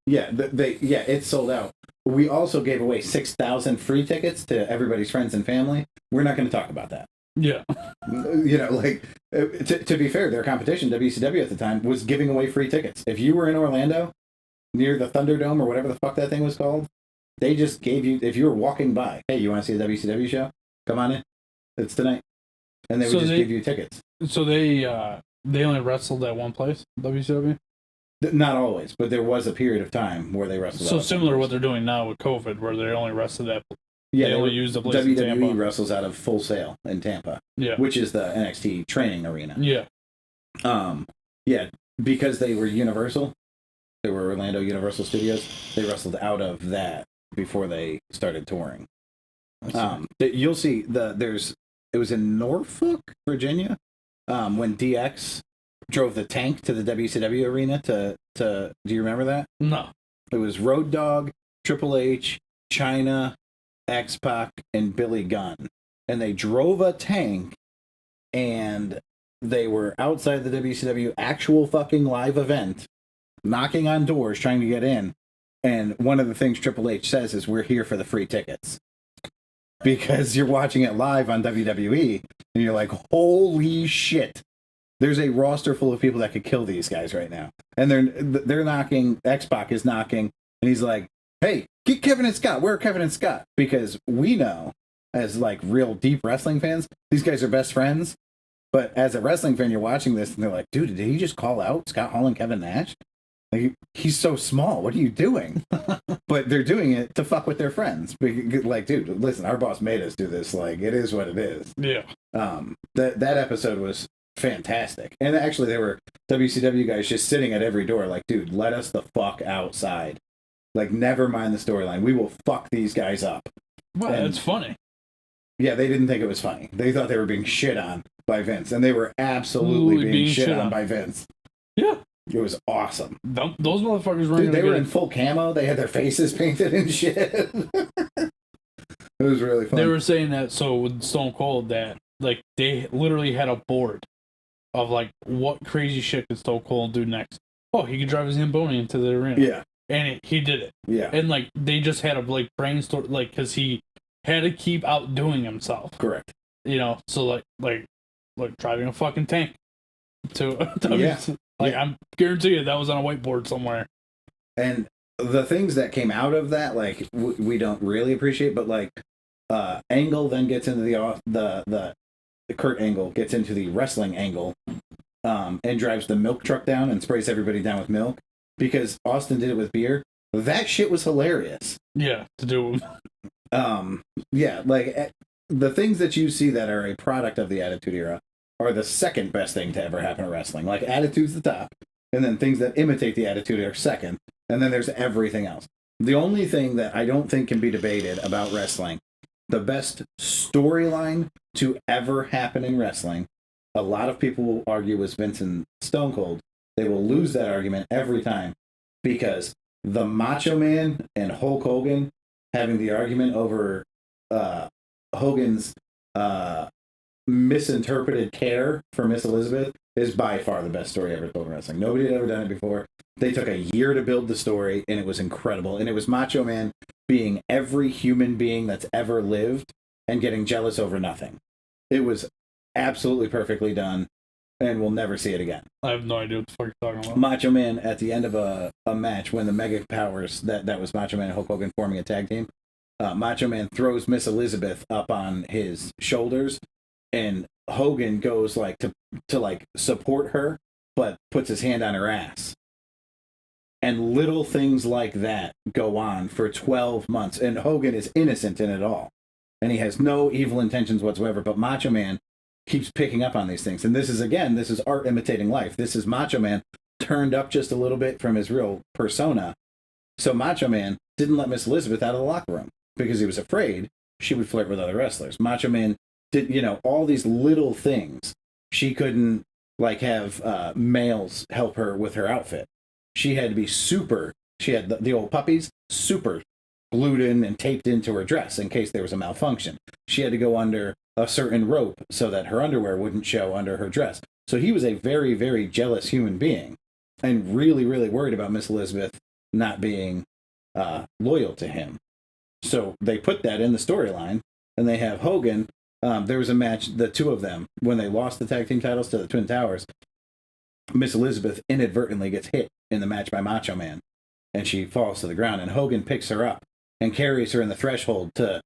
Yeah, it's sold out. We also gave away 6,000 free tickets to everybody's friends and family. We're not going to talk about that. Yeah. To be fair, their competition, WCW at the time, was giving away free tickets. If you were in Orlando, near the Thunderdome or whatever the fuck that thing was called, they just gave you, if you were walking by, hey, you want to see a WCW show? Come on in. It's tonight. And they would give you tickets. So they only wrestled at one place, WCW? Not always, but there was a period of time where they wrestled. So similar to what they're doing now with COVID, where they only wrestled at. Yeah, they only use the place WWE in Tampa. wrestles out of Full Sail in Tampa. Yeah, which is the NXT training arena. Yeah. Yeah, because they were Universal. They were Orlando Universal Studios. They wrestled out of that before they started touring. You'll see it was in Norfolk, Virginia, when DX drove the tank to the WCW arena to do you remember that? No. It was Road Dogg, Triple H, Chyna, X-Pac, and Billy Gunn. And they drove a tank and they were outside the WCW actual fucking live event, knocking on doors, trying to get in. And one of the things Triple H says is, we're here for the free tickets. Because you're watching it live on WWE, and you're like, holy shit. There's a roster full of people that could kill these guys right now. And they're knocking, X-Pac is knocking, and he's like, hey, get Kevin and Scott. Where are Kevin and Scott? Because we know, as like real deep wrestling fans, these guys are best friends. But as a wrestling fan, you're watching this, and they're like, dude, did he just call out Scott Hall and Kevin Nash? Like, he's so small. What are you doing? But they're doing it to fuck with their friends. Like, dude, listen, our boss made us do this. Like, it is what it is. Yeah. That episode was fantastic. And actually, there were WCW guys just sitting at every door, like, dude, let us the fuck outside. Like, never mind the storyline. We will fuck these guys up. Well, it's funny. Yeah, they didn't think it was funny. They thought they were being shit on by Vince, and they were absolutely being shit on by Vince. Yeah. It was awesome. Those motherfuckers were. Dude, they were in full camo. They had their faces painted and shit. It was really fun. They were saying that with Stone Cold that like they literally had a board of like what crazy shit could Stone Cold do next. Oh, he could drive his Zamboni into the arena. Yeah, and he did it. Yeah, and like they just had to like brainstorm like because he had to keep outdoing himself. Correct. You know, so like driving a fucking tank to yeah. Like, I'm guarantee you that was on a whiteboard somewhere. And the things that came out of that, like, we don't really appreciate, but, like, Angle then gets into the Kurt Angle gets into the wrestling angle and drives the milk truck down and sprays everybody down with milk because Austin did it with beer. That shit was hilarious. Yeah, to do. Yeah, like, the things that you see that are a product of the Attitude Era are the second best thing to ever happen to wrestling. Like, Attitude's the top, and then things that imitate the Attitude are second, and then there's everything else. The only thing that I don't think can be debated about wrestling, the best storyline to ever happen in wrestling, a lot of people will argue was Vince and Stone Cold. They will lose that argument every time because the Macho Man and Hulk Hogan having the argument over Hogan's misinterpreted care for Miss Elizabeth is by far the best story ever told in wrestling. Nobody had ever done it before. They took a year to build the story, and it was incredible. And it was Macho Man being every human being that's ever lived and getting jealous over nothing. It was absolutely perfectly done, and we'll never see it again. I have no idea what the fuck you're talking about. Macho Man, at the end of a match, when the Mega Powers, that was Macho Man and Hulk Hogan forming a tag team, Macho Man throws Miss Elizabeth up on his shoulders, and Hogan goes like to like support her, but puts his hand on her ass. And little things like that go on for 12 months. And Hogan is innocent in it all. And he has no evil intentions whatsoever. But Macho Man keeps picking up on these things. And this is art imitating life. This is Macho Man turned up just a little bit from his real persona. So Macho Man didn't let Miss Elizabeth out of the locker room because he was afraid she would flirt with other wrestlers. Macho Man did, all these little things. She couldn't like have males help her with her outfit. She had to be she had the old puppies super glued in and taped into her dress in case there was a malfunction. She had to go under a certain rope so that her underwear wouldn't show under her dress. So he was a very, very jealous human being and really, really worried about Miss Elizabeth not being loyal to him. So they put that in the storyline, and they have Hogan. There was a match, the two of them, when they lost the tag team titles to the Twin Towers, Miss Elizabeth inadvertently gets hit in the match by Macho Man, and she falls to the ground, and Hogan picks her up and carries her in the threshold to,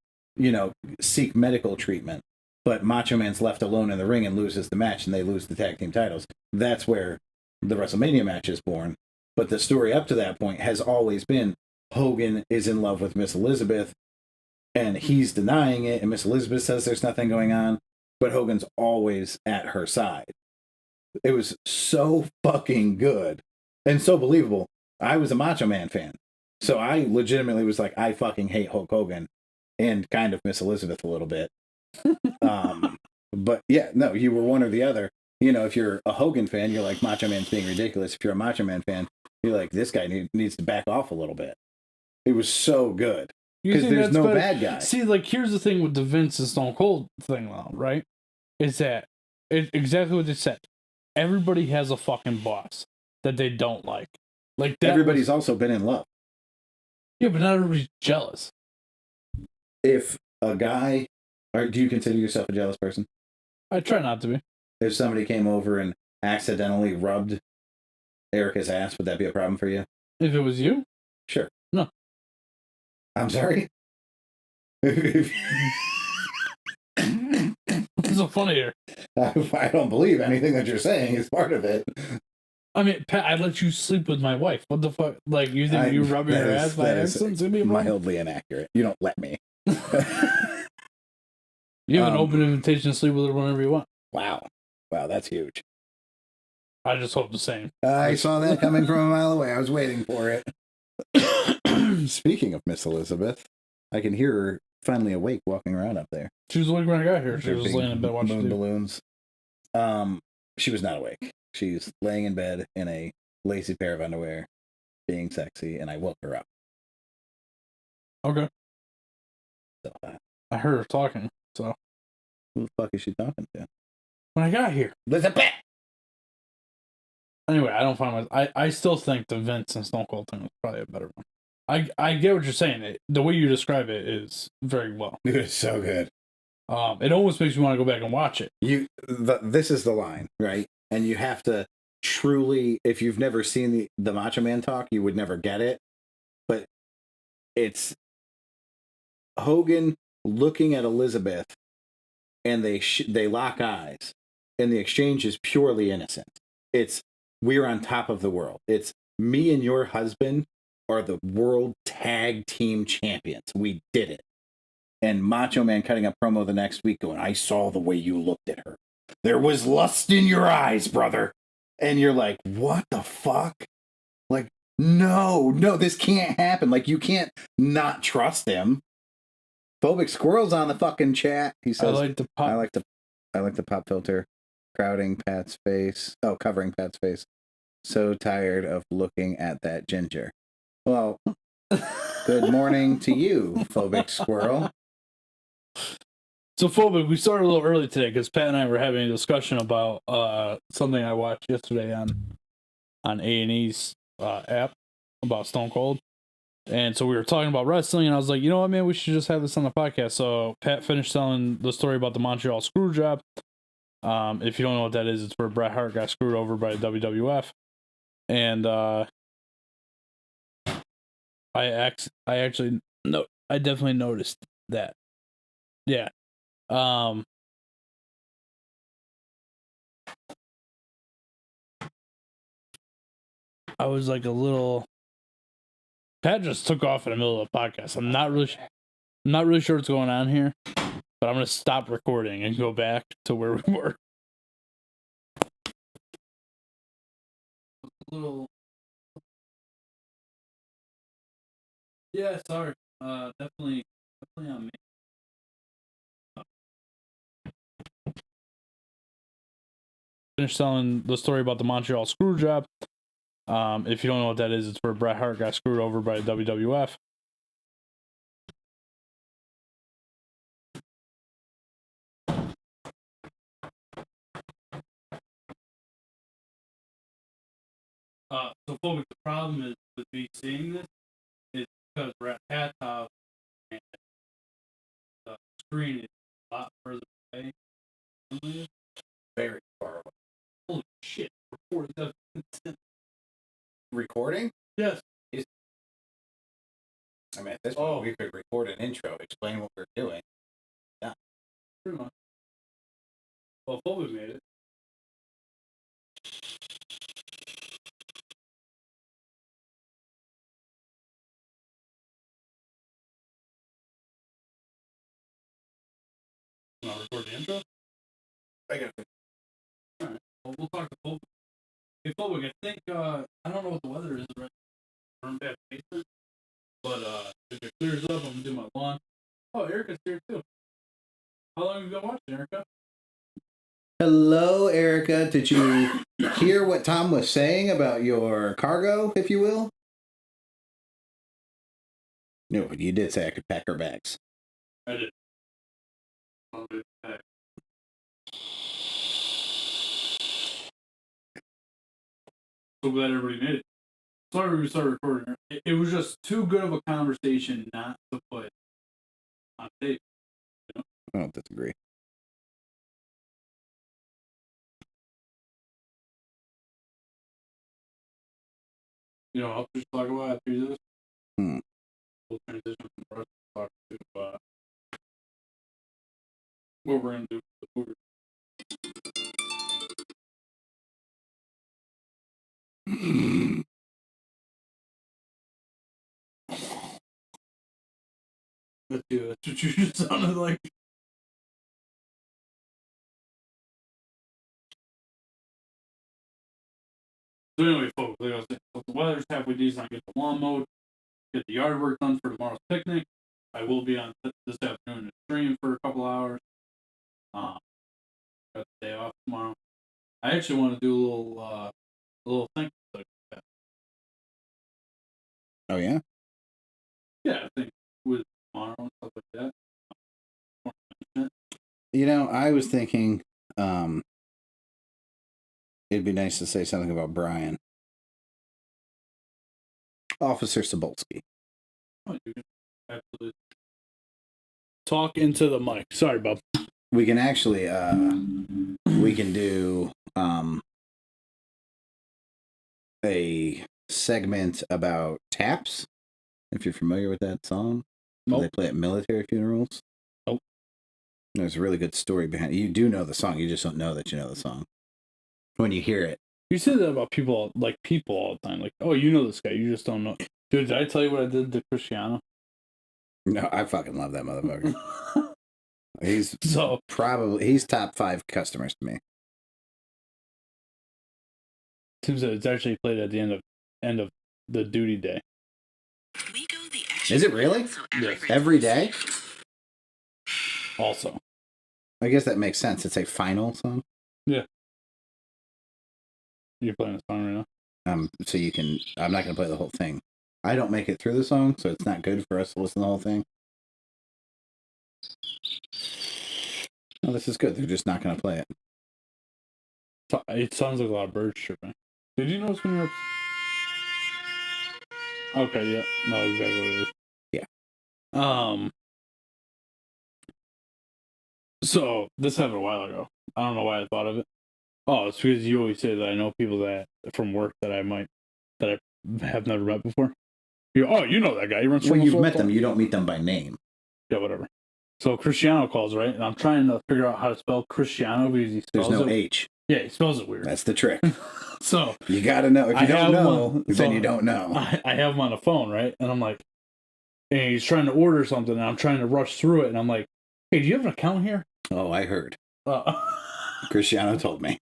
seek medical treatment. But Macho Man's left alone in the ring and loses the match, and they lose the tag team titles. That's where the WrestleMania match is born. But the story up to that point has always been Hogan is in love with Miss Elizabeth, and he's denying it, and Miss Elizabeth says there's nothing going on, but Hogan's always at her side. It was so fucking good and so believable. I was a Macho Man fan, so I legitimately was like, I fucking hate Hulk Hogan and kind of Miss Elizabeth a little bit. But yeah, no, you were one or the other. If you're a Hogan fan, you're like, Macho Man's being ridiculous. If you're a Macho Man fan, you're like, this guy needs to back off a little bit. It was so good. Because there's no bad guy. See, like, here's the thing with the Vince and Stone Cold thing, though, right? Is that exactly what they said. Everybody has a fucking boss that they don't like. Like everybody's also been in love. Yeah, but not everybody's jealous. If a guy, or do you consider yourself a jealous person? I try not to be. If somebody came over and accidentally rubbed Erica's ass, would that be a problem for you? If it was you? Sure. No. I'm sorry? What's so funny here? I don't believe anything that you're saying is part of it. I mean, Pat, I let you sleep with my wife. What the fuck? Like, you think you rubbing her ass by accident is gonna be a problem? Mildly inaccurate. You don't let me. You have an open invitation to sleep with her whenever you want. Wow, that's huge. I just hope the same. I saw that coming from a mile away. I was waiting for it. Speaking of Miss Elizabeth, I can hear her finally awake, walking around up there. She was awake when I got here. She was laying in bed watching moon balloons. She was not awake. She's laying in bed in a lacy pair of underwear, being sexy, and I woke her up. Okay. So, I heard her talking. So who the fuck is she talking to? When I got here, Elizabeth. Anyway, I don't find I still think the Vince and Stone Cold thing was probably a better one. I get what you're saying. The way you describe it is very well. It is so good. It almost makes me want to go back and watch it. This is the line, right? And you have to truly, if you've never seen the Macho Man talk, you would never get it. But it's Hogan looking at Elizabeth, and they lock eyes, and the exchange is purely innocent. It's, we're on top of the world. It's, me and your husband are the world tag team champions. We did it. And Macho Man cutting a promo the next week going, I saw the way you looked at her. There was lust in your eyes, brother. And you're like, what the fuck? Like, no, this can't happen. Like, you can't not trust him. Phobic Squirrel's on the fucking chat. He says, I like the pop filter. Covering Pat's face. So tired of looking at that ginger. Well, good morning to you, Phobic Squirrel. So, Phobic, we started a little early today because Pat and I were having a discussion about something I watched yesterday on A&E's app about Stone Cold. And so we were talking about wrestling, and I was like, you know what, man, we should just have this on the podcast. So Pat finished telling the story about the Montreal screw job. If you don't know what that is, it's where Bret Hart got screwed over by WWF. And I definitely noticed that. Yeah. I was like a little. Pat just took off in the middle of the podcast. I'm not really sure what's going on here, but I'm gonna stop recording and go back to where we were. A little. Yeah, sorry. Definitely on me. Finished telling the story about the Montreal screw job. If you don't know what that is, it's where Bret Hart got screwed over by WWF. So, folks, the problem is with me seeing this is because we're at Pat's house and the screen is a lot further away. Very far away. Holy shit! We're 47. Recording? Yes. I mean, at this point, we could record an intro, explain what we're doing. Yeah. Pretty much. Well, Fulby made it. You want to record the intro? I got it. Alright. Well, we'll talk to Fulby. Hey, Fulby, I think, I don't know what the weather is right now. We're in bad basement. But, if it clears up, I'm going to do my lawn. Oh, Erica's here, too. How long have you been watching, Erica? Hello, Erica. Did you hear what Tom was saying about your cargo, if you will? No, but you did say I could pack her bags. I did. So glad everybody made it. Sorry we started recording. It was just too good of a conversation not to put on tape. You know? I don't disagree. You know, I'll just talk about after this. We'll transition from us to talk to what we're going to do with the movie. That's what you just sounded like. So anyway, folks, like I was saying, so the weather's halfway decent. I get the lawn mowed, get the yard work done for tomorrow's picnic. I will be on this afternoon to stream for a couple hours. Got the day off tomorrow. I actually want to do a little thing. Oh yeah. Yeah, I think with tomorrow and stuff like that. You know, I was thinking, it'd be nice to say something about Brian, Officer Sobolski. Oh, you can absolutely talk into the mic. Sorry, Bob. We can actually, we can do a segment about taps. If you're familiar with that song, nope. They play at military funerals. Nope. There's a really good story behind it. You do know the song, you just don't know that you know the song when you hear it. You say that about people all the time. Like, oh, you know this guy, you just don't know. Dude, did I tell you what I did to Cristiano? No, I fucking love that motherfucker. He's top 5 customers to me. Seems that it's actually played at the end of the duty day. Is it really? Yes. Every day? Also. I guess that makes sense. It's a final song. Yeah. You're playing the song right now? So you can... I'm not going to play the whole thing. I don't make it through the song, so it's not good for us to listen to the whole thing. No, this is good. They're just not going to play it. It sounds like a lot of birds chirping. Did you notice when you were... Okay, yeah. No, exactly what it is. Yeah. So, this happened a while ago. I don't know why I thought of it. Oh, it's because you always say that I know people that from work that I have never met before. You know that guy. He runs. Well, you've met them. You don't meet them by name. Yeah, whatever. So Cristiano calls, right? And I'm trying to figure out how to spell Cristiano because he spells There's no H. Yeah, he spells it weird. That's the trick. So you got to know. If you don't know, then you don't know. I have him on the phone, right? And I'm like, and he's trying to order something, and I'm trying to rush through it, and I'm like, hey, do you have an account here? Oh, I heard. Cristiano told me.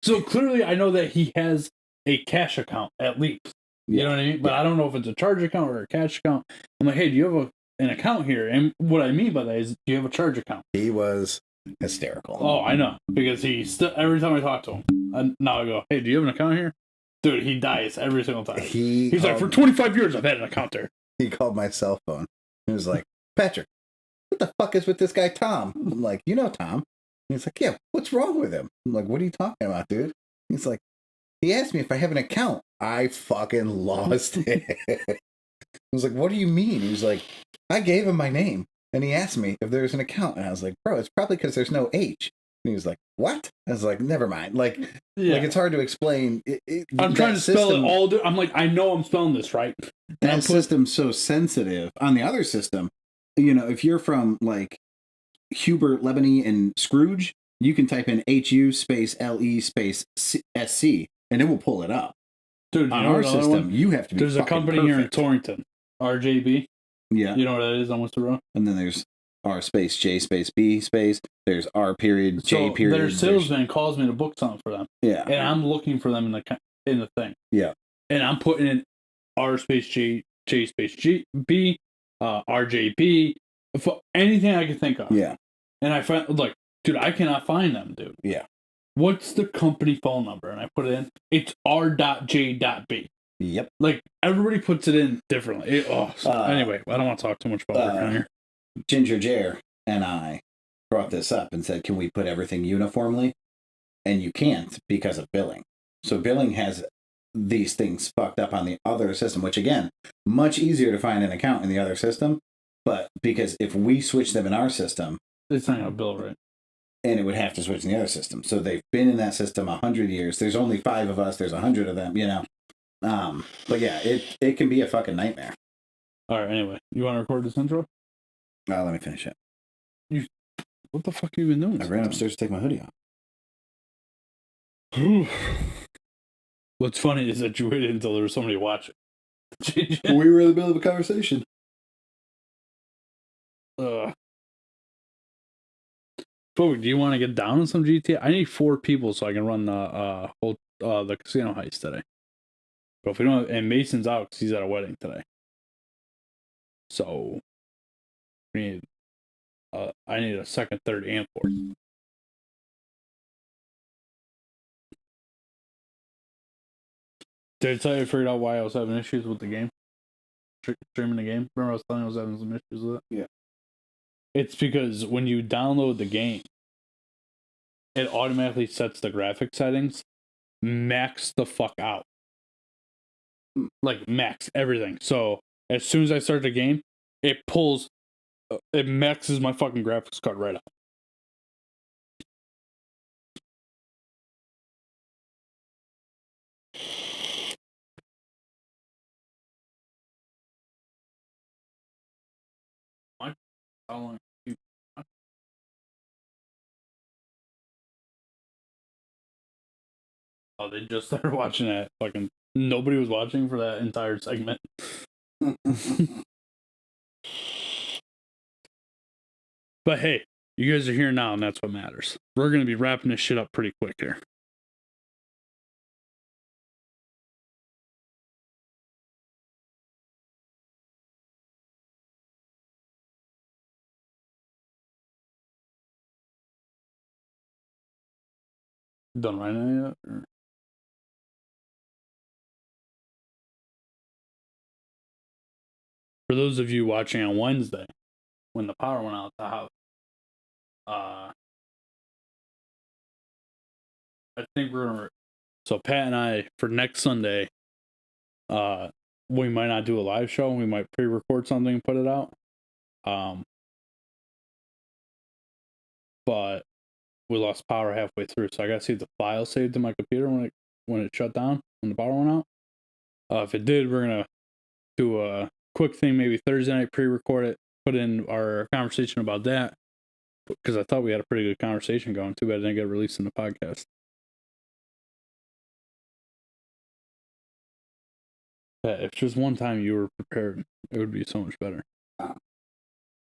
So clearly, I know that he has a cash account at least. You know what I mean? But I don't know if it's a charge account or a cash account. I'm like, hey, do you have an account here? And what I mean by that is, do you have a charge account? He was hysterical. Oh, I know. Because every time I talk to him, now I go, hey, do you have an account here? Dude, he dies every single time. He's like, for 25 years, I've had an account there. He called my cell phone. He was like, Patrick, what the fuck is with this guy, Tom? I'm like, you know Tom. And he's like, yeah, what's wrong with him? I'm like, what are you talking about, dude? He's like, he asked me if I have an account. I fucking lost it. I was like, what do you mean? He was like, I gave him my name. And he asked me if there's an account. And I was like, bro, it's probably because there's no H. And he was like, what? I was like, never mind. Like it's hard to explain. I'm trying to spell it all. I'm like, I know I'm spelling this right. That system's so sensitive. On the other system, if you're from like Hubert, Lebany, and Scrooge, you can type in HU space LE space SC, and it will pull it up. Dude, on our system, you have to be. There's a company here in Torrington, RJB. Yeah. You know what that is on Worcester Road? And then there's R space J space B space. There's R period J period. Their salesman calls me to book something for them. Yeah. And I'm looking for them in the thing. Yeah. And I'm putting in R space J space G B, RJB, for anything I can think of. Yeah. And I find dude, I cannot find them, dude. Yeah. What's the company phone number? And I put it in. It's R.J.B. Yep. Like, everybody puts it in differently. Anyway, I don't want to talk too much about work on here. Ginger Jer and I brought this up and said, can we put everything uniformly? And you can't because of billing. So billing has these things fucked up on the other system, which, again, much easier to find an account in the other system. But because if we switch them in our system... It's not going to bill right. And it would have to switch in the other system. So they've been in that system 100 years. There's only 5 of us. There's 100 of them, But yeah, it can be a fucking nightmare. All right, anyway. You want to record this intro? Let me finish it. What the fuck have you been doing? I ran upstairs to take my hoodie off. What's funny is that you waited until there was somebody watching. We were in the middle of a conversation. But do you want to get down on some GTA? I need 4 people so I can run the the casino heist today. But if we don't, and Mason's out because he's at a wedding today. So we need, I need a second, third, and fourth. Did I tell you I figured out why I was having issues with the game? Streaming the game? Remember I was telling you I was having some issues with it? Yeah. It's because when you download the game, it automatically sets the graphic settings max the fuck out. Like max everything. So as soon as I start the game, it maxes my fucking graphics card right up. How long? Oh, they just started watching that. Fucking nobody was watching for that entire segment. But hey, you guys are here now, and that's what matters. We're gonna be wrapping this shit up pretty quick here. Done right now yet? Or? For those of you watching on Wednesday, when the power went out at the house, I think we're gonna. So Pat and I, for next Sunday, we might not do a live show. We might pre-record something and put it out. But we lost power halfway through, so I gotta see if the file saved to my computer when it shut down when the power went out. If it did, we're gonna do a quick thing, maybe Thursday night, pre-record it, put in our conversation about that, because I thought we had a pretty good conversation going. Too bad it didn't get released in the podcast. Pat, if just one time you were prepared, it would be so much better.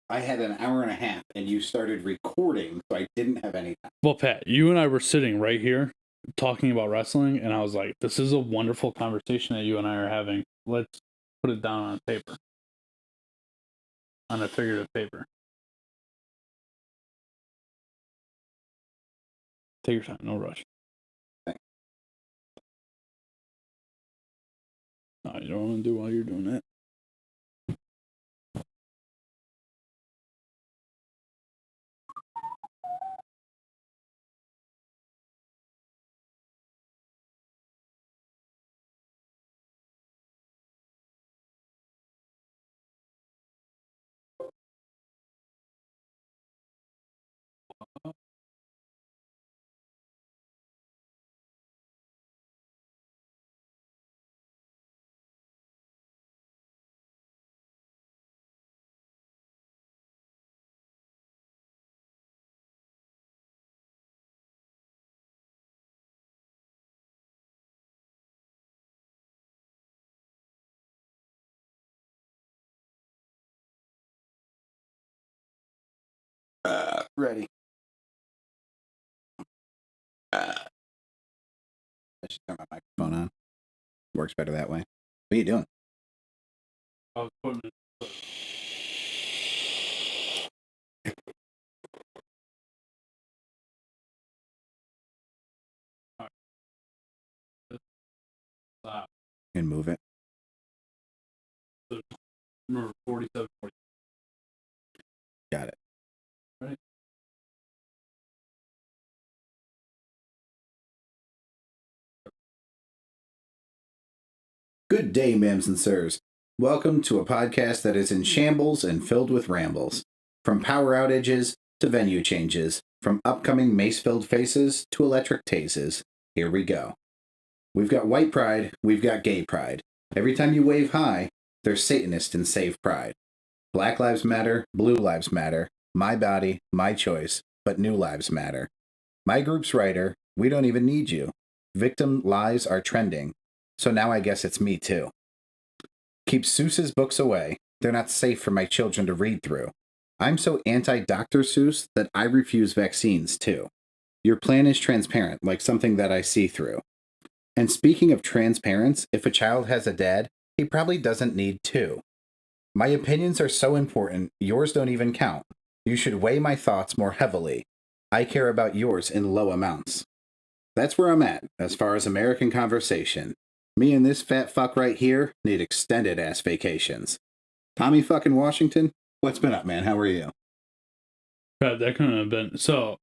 I had an hour and a half, and you started recording, so I didn't have any time. Well, Pat, you and I were sitting right here talking about wrestling, and I was like, this is a wonderful conversation that you and I are having. Let's put it down on paper. On a figurative paper. Take your time, no rush. Thanks. No, you don't want to do while you're doing that. Ready. I should turn my microphone on. Works better that way. What are you doing? I was putting it. And move it. Number 47. Got it. Right. Good day, ma'ams and sirs. Welcome to a podcast that is in shambles and filled with rambles. From power outages to venue changes, from upcoming mace-filled faces to electric tases, here we go. We've got white pride, we've got gay pride. Every time you wave high, there's Satanist and save pride. Black lives matter, blue lives matter, my body, my choice, but new lives matter. My group's writer, we don't even need you. Victim lies are trending, so now I guess it's me too. Keep Seuss's books away. They're not safe for my children to read through. I'm so anti-Dr. Seuss that I refuse vaccines too. Your plan is transparent, like something that I see through. And speaking of transparent, if a child has a dad, he probably doesn't need two. My opinions are so important, yours don't even count. You should weigh my thoughts more heavily. I care about yours in low amounts. That's where I'm at, as far as American conversation. Me and this fat fuck right here need extended ass vacations. Tommy fucking Washington, what's been up, man? How are you? God, that couldn't have been. So,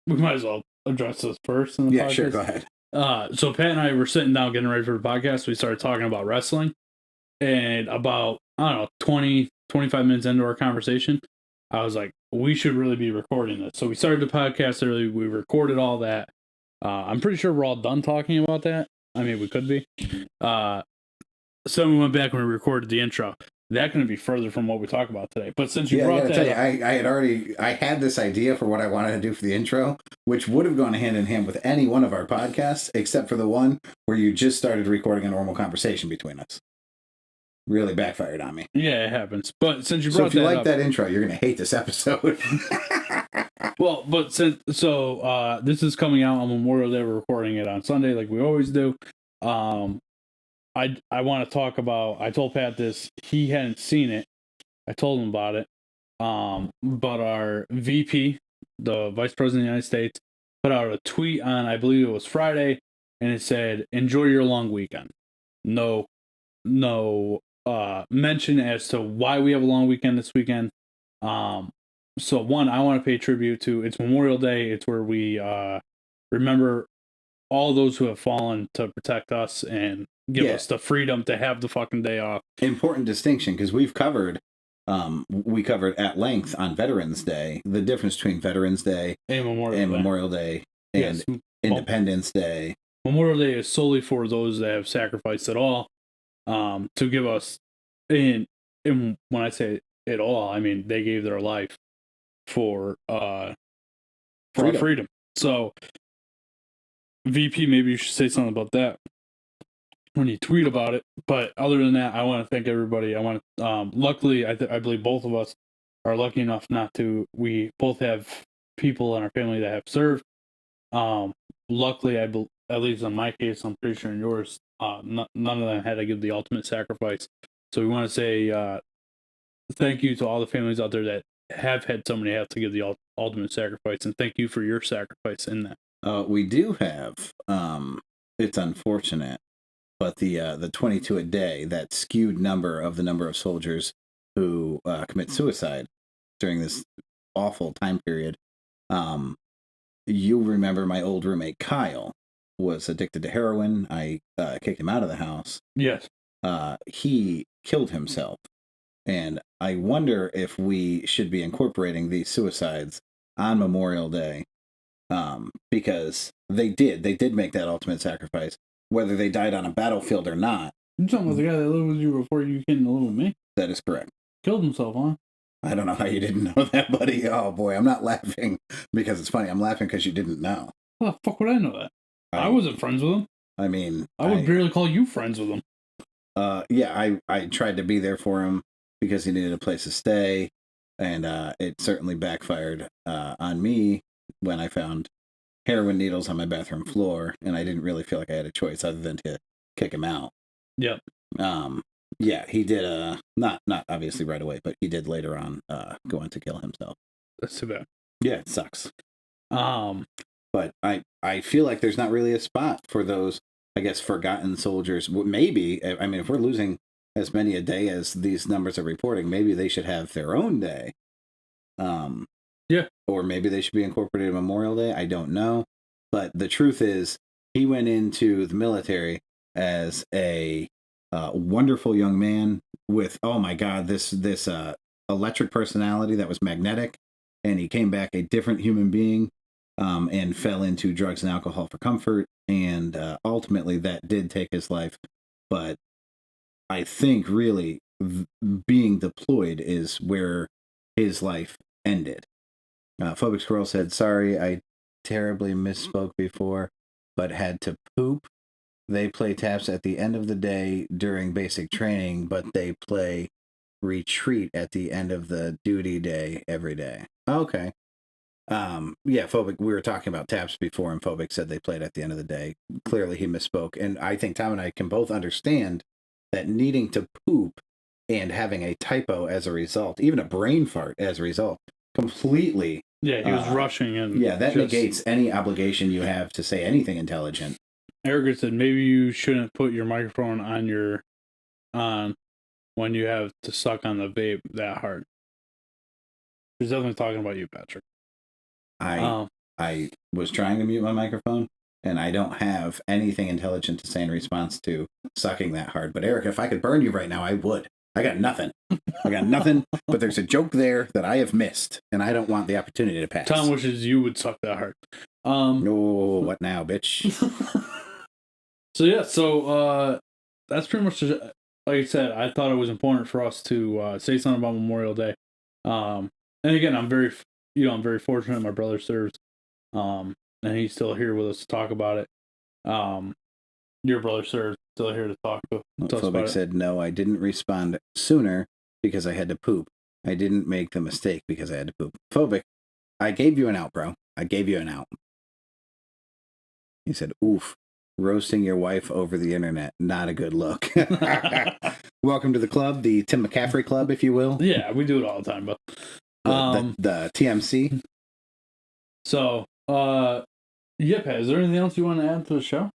we might as well address this first in the podcast. Sure, go ahead. So Pat and I were sitting down getting ready for the podcast. We started talking about wrestling, and about, I don't know, 20, 25 minutes into our conversation, I was like, we should really be recording this. So we started the podcast early. We recorded all that. I'm pretty sure we're all done talking about that. I mean, we could be. So we went back and we recorded the intro. That going to be further from what we talk about today. But since you brought that up, I had this idea for what I wanted to do for the intro, which would have gone hand in hand with any one of our podcasts, except for the one where you just started recording a normal conversation between us. Really backfired on me. Yeah, it happens. But since you brought that up, if you like that intro, you're going to hate this episode. Well, but this is coming out on Memorial Day. We're recording it on Sunday, like we always do. I want to talk about. I told Pat this. He hadn't seen it. I told him about it. But our VP, the Vice President of the United States, put out a tweet on, I believe it was Friday, and it said, "Enjoy your long weekend." No mention as to why we have a long weekend this weekend. So one, I want to pay tribute to, it's Memorial Day. It's where we remember all those who have fallen to protect us and give us the freedom to have the fucking day off. Important distinction, because we covered at length on Veterans Day the difference between Veterans Day and Memorial Day and Independence Day. Memorial Day is solely for those that have sacrificed it all to give us, and when I say it all, I mean they gave their life for our freedom. So VP, maybe you should say something about that when you tweet about it. But other than that, I want to thank everybody. I want to luckily I believe both of us are lucky enough not to. We both have people in our family that have served. Luckily, at least in my case, I'm pretty sure in yours, none of them had to give the ultimate sacrifice. So we want to say thank you to all the families out there that have had somebody have to give the ultimate sacrifice, and thank you for your sacrifice in that. We do have, it's unfortunate, but the 22 a day, that skewed number of soldiers who commit suicide during this awful time period. You remember my old roommate Kyle was addicted to heroin. I kicked him out of the house. Yes. He killed himself. And I wonder if we should be incorporating these suicides on Memorial Day, because they did make that ultimate sacrifice, whether they died on a battlefield or not. You're talking about the guy that lived with you before you came to live with me? That is correct. Killed himself, huh? I don't know how you didn't know that, buddy. Oh, boy, I'm not laughing because it's funny. I'm laughing because you didn't know. How the fuck would I know that? I wasn't friends with him. I mean... I would barely call you friends with him. Yeah, I tried to be there for him because he needed a place to stay, and it certainly backfired on me when I found heroin needles on my bathroom floor, and I didn't really feel like I had a choice other than to kick him out. Yep. Yeah, he did, not obviously right away, but he did later on go on to kill himself. That's too bad. Yeah, it sucks. But I feel like there's not really a spot for those, I guess, forgotten soldiers. Maybe, I mean, if we're losing as many a day as these numbers are reporting, maybe they should have their own day. Yeah. Or maybe they should be incorporated in Memorial Day. I don't know. But the truth is, he went into the military as a wonderful young man with, oh my God, this electric personality that was magnetic. And he came back a different human being, and fell into drugs and alcohol for comfort. And ultimately that did take his life. But I think really being deployed is where his life ended. Phobic Squirrel said, sorry, I terribly misspoke before. but had to poop. They play taps at the end of the day during basic training, but they play retreat at the end of the duty day every day. Okay. Yeah, Phobic, we were talking about taps before, and Phobic said they played at the end of the day. Clearly he misspoke. And I think Tom and I can both understand that needing to poop and having a typo as a result, even a brain fart as a result, completely. Yeah, he was rushing and yeah, that negates any obligation you have to say anything intelligent. Erica said maybe you shouldn't put your microphone on when you have to suck on the vape that hard. She's definitely talking about you, Patrick. I was trying to mute my microphone, and I don't have anything intelligent to say in response to sucking that hard. But Erica, if I could burn you right now, I would. I got nothing. But there's a joke there that I have missed, and I don't want the opportunity to pass. Tom wishes you would suck that hard. Oh, what now, bitch? So that's pretty much, like I said, I thought it was important for us to say something about Memorial Day. And again, I'm very fortunate my brother serves, and he's still here with us to talk about it. Your brother serves, still here to talk to us about it. Phobic said, no, I didn't respond sooner because I had to poop. I didn't make the mistake because I had to poop. Phobic, I gave you an out, bro. I gave you an out. He said, oof, roasting your wife over the internet. Not a good look. Welcome to the club, the Tim McCaffrey club, if you will. Yeah, we do it all the time, but the TMC. So, Pat, is there anything else you want to add to the show?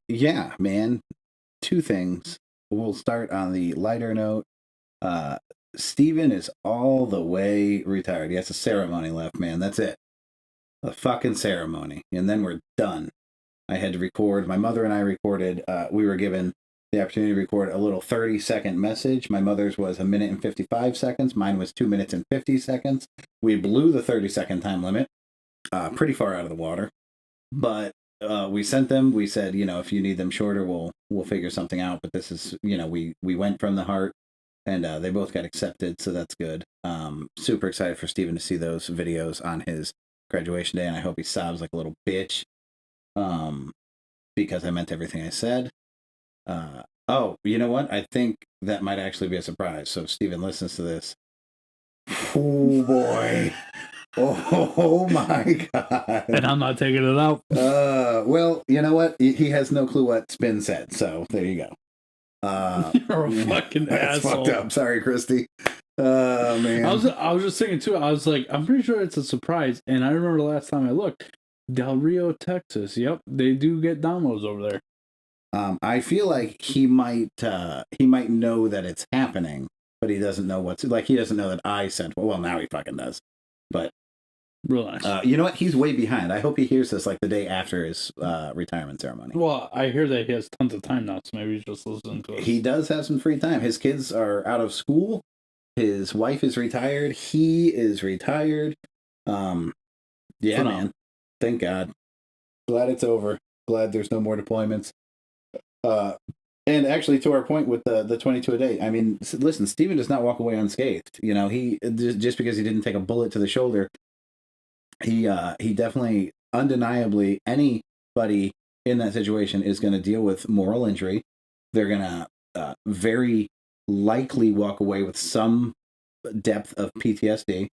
Yeah, man. Two things. We'll start on the lighter note. Steven is all the way retired. He has a ceremony left, man. That's it. A fucking ceremony. And then we're done. I had to record. My mother and I recorded. We were given the opportunity to record a little 30-second message. My mother's was 1 minute and 55 seconds. Mine was 2 minutes and 50 seconds. We blew the 30-second time limit. Pretty far out of the water. But we sent them. We said, if you need them shorter, we'll figure something out. But this is, we went from the heart, and they both got accepted, so that's good. Super excited for Steven to see those videos on his graduation day, and I hope he sobs like a little bitch. Because I meant everything I said. Oh, you know what? I think that might actually be a surprise. So if Steven listens to this, oh boy. Oh my God. And I'm not taking it out. Well, you know what? He has no clue what's been said. So there you go. You're a fucking that's asshole. Fucked up. Sorry, Christy. Man. I was just thinking too. I was like, I'm pretty sure it's a surprise. And I remember the last time I looked, Del Rio, Texas. Yep, they do get downloads over there. I feel like he might know that it's happening, but he doesn't know he doesn't know that I sent. Well, now he fucking does. But real nice. You know what? He's way behind. I hope he hears this like the day after his retirement ceremony. Well, I hear that he has tons of time now, so maybe he's just listening to us. He does have some free time. His kids are out of school. His wife is retired. He is retired. Yeah, man. Thank God. Glad it's over. Glad there's no more deployments. And actually, to our point with the 22 a day, I mean, listen, Steven does not walk away unscathed. He just because he didn't take a bullet to the shoulder, he definitely, undeniably, anybody in that situation is going to deal with moral injury. They're going to very likely walk away with some depth of PTSD.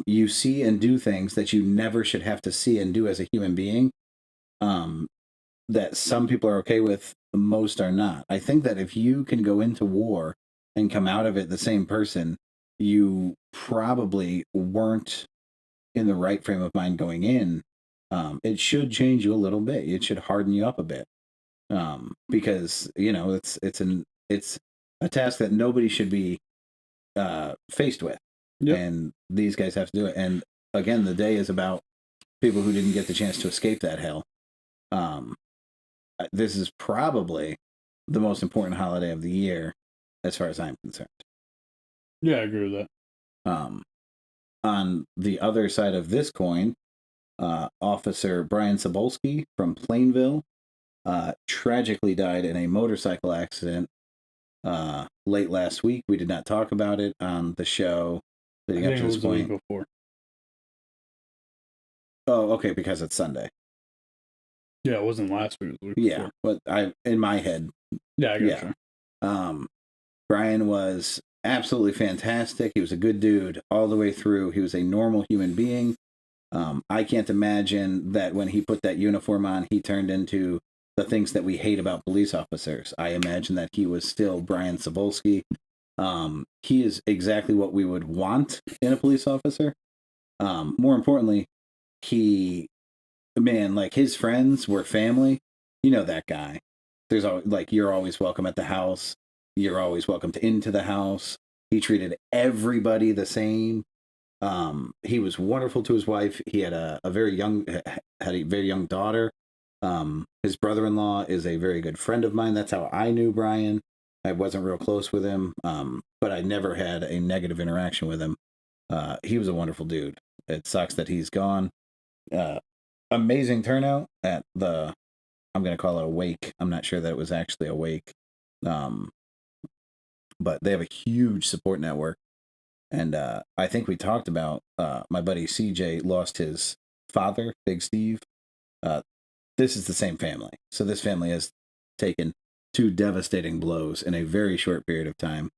You see and do things that you never should have to see and do as a human being. That some people are okay with, most are not. I think that if you can go into war and come out of it the same person, you probably weren't in the right frame of mind going in. It should change you a little bit. It should harden you up a bit. Because, it's a task that nobody should be faced with. Yep. And these guys have to do it. And again, the day is about people who didn't get the chance to escape that hell. This is probably the most important holiday of the year, as far as I'm concerned. Yeah, I agree with that. On the other side of this coin, Officer Brian Sobolski from Plainville tragically died in a motorcycle accident late last week. We did not talk about it on the show leading up to this point. Before. Oh, okay, because it's Sunday. Yeah, it wasn't last week. It was the week Yeah, before. but in my head, Yeah, I got yeah. you. Brian was absolutely fantastic. He was a good dude all the way through. He was a normal human being. I can't imagine that when he put that uniform on, he turned into the things that we hate about police officers. I imagine that he was still Brian Cebulski. He is exactly what we would want in a police officer. More importantly, like his friends were family. You know that guy. There's always like you're always welcome at the house. You're always welcome into the house. He treated everybody the same. He was wonderful to his wife. He had a very young daughter. His brother-in-law is a very good friend of mine. That's how I knew Brian. I wasn't real close with him, but I never had a negative interaction with him. He was a wonderful dude. It sucks that he's gone. Amazing turnout at the, I'm going to call it a wake. I'm not sure that it was actually a wake. But they have a huge support network. And I think we talked about my buddy CJ lost his father, Big Steve. This is the same family. So this family has taken 2 devastating blows in a very short period of time.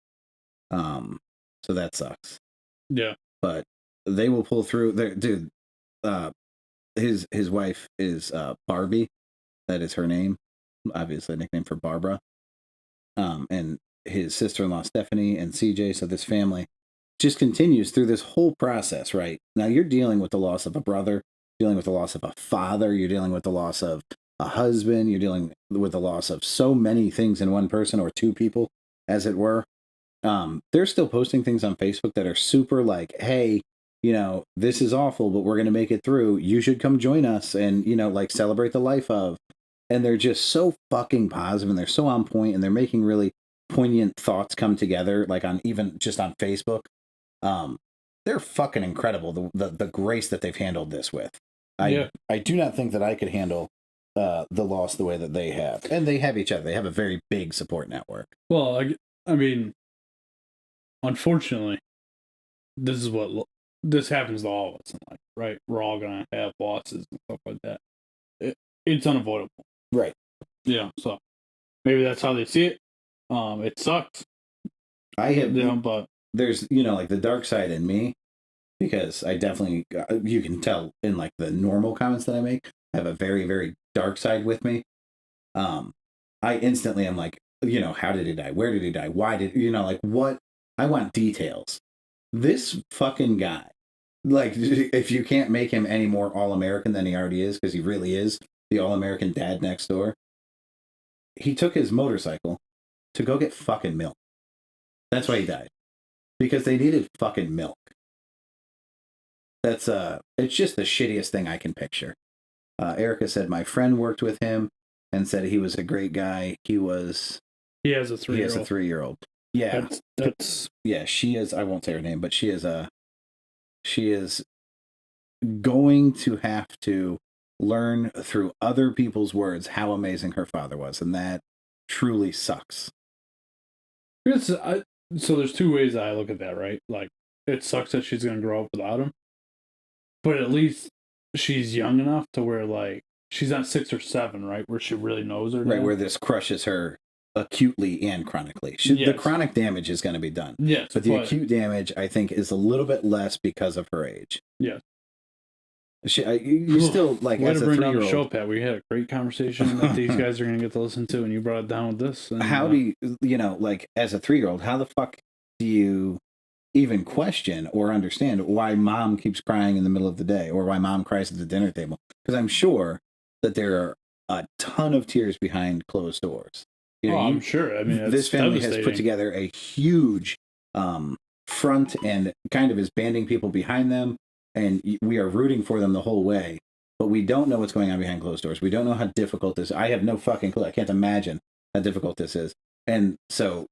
So that sucks. Yeah. But they will pull through. Dude, his wife is Barbie. That is her name. Obviously a nickname for Barbara. And his sister-in-law Stephanie and CJ. So this family just continues through this whole process, right? Now you're dealing with the loss of a brother, dealing with the loss of a father, you're dealing with the loss of a husband, you're dealing with the loss of so many things in one person or 2 people, as it were. They're still posting things on Facebook that are super like, hey, this is awful, but we're going to make it through. You should come join us and, like celebrate the life of. And they're just so fucking positive and they're so on point and they're making really poignant thoughts come together, like even just on Facebook. They're fucking incredible. The grace that they've handled this with. I do not think that I could handle the loss the way that they have. And they have each other. They have a very big support network. Well, I mean, unfortunately, this happens to all of us in life, right? We're all gonna have losses and stuff like that. It's unavoidable, right? Yeah. So maybe that's how they see it. It sucks. But there's like the dark side in me, because I definitely, you can tell in like the normal comments that I make, I have a very, very dark side with me. I instantly am like, how did he die? Where did he die? Why did, like what? I want details. This fucking guy, like, if you can't make him any more All-American than he already is, because he really is the All-American dad next door, he took his motorcycle to go get fucking milk. That's why he died. Because they needed fucking milk. That's it's just the shittiest thing I can picture. Erica said my friend worked with him and said he was a great guy. He has a 3-year-old. He has a 3-year-old. Yeah. That's yeah, she is, I won't say her name, but she is going to have to learn through other people's words how amazing her father was, and that truly sucks. So there's 2 ways I look at that, right? Like, it sucks that she's gonna grow up without him, but at least she's young enough to where, like, she's not 6 or 7, right, where she really knows her. Right, where this crushes her acutely and chronically. The chronic damage is going to be done. Yes, but the acute damage, I think, is a little bit less because of her age. Yes. You still, like, as a 3-year-old... show, Pat. We had a great conversation that these guys are going to get to listen to, and you brought it down with this. And, how do you, like, as a 3-year-old, how the fuck do you even question or understand why mom keeps crying in the middle of the day, or why mom cries at the dinner table? Because I'm sure that there are a ton of tears behind closed doors. I'm sure. I mean, this family has put together a huge front and kind of is banding people behind them, and we are rooting for them the whole way. But we don't know what's going on behind closed doors. We don't know how difficult this is. I have no fucking clue. I can't imagine how difficult this is. And so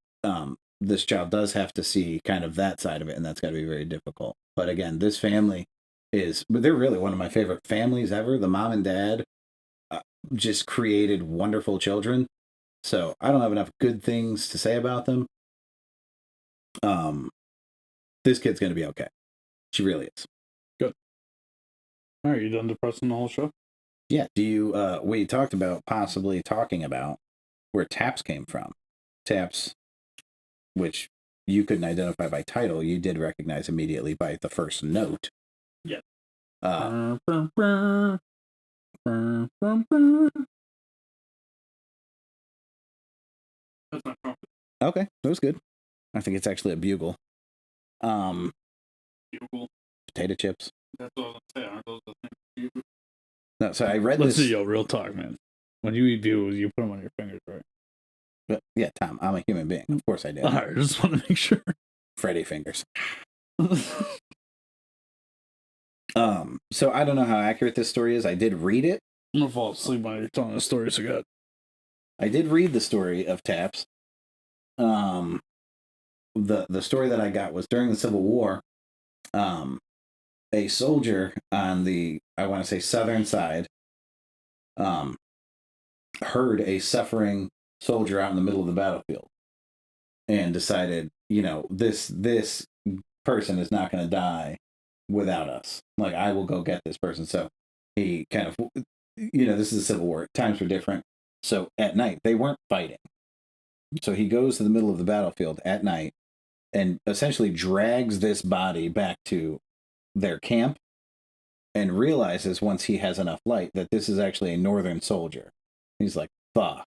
this child does have to see kind of that side of it, and that's got to be very difficult. But again, this family they're really one of my favorite families ever. The mom and dad just created wonderful children. So I don't have enough good things to say about them. This kid's going to be okay. She really is. Good. All right, you done depressing the whole show? Yeah. Do you? We talked about possibly talking about where Taps came from. Taps, which you couldn't identify by title, you did recognize immediately by the first note. Yeah. Uh, That's my trumpet. okay, that was good. I think it's actually a bugle. Bugle. Potato chips. That's what I was gonna say. Aren't those the things? Bugle? No, so I read Let's this. see, yo, real talk, man. When you eat bugles, you put them on your fingers, right? But yeah, Tom, I'm a human being. Of course I did. All right, just want to make sure. Freddy fingers. So I don't know how accurate this story is. I did read it. I'm gonna fall asleep while you're telling the story, so good. I did read the story of Taps. The story that I got was during the Civil War. A soldier on the, I want to say, southern side, heard a suffering soldier out in the middle of the battlefield, and decided, this person is not going to die without us. Like, I will go get this person. So he kind of, this is a Civil War. Times were different. So at night, they weren't fighting. So he goes to the middle of the battlefield at night and essentially drags this body back to their camp and realizes once he has enough light that this is actually a Northern soldier. He's like, fuck.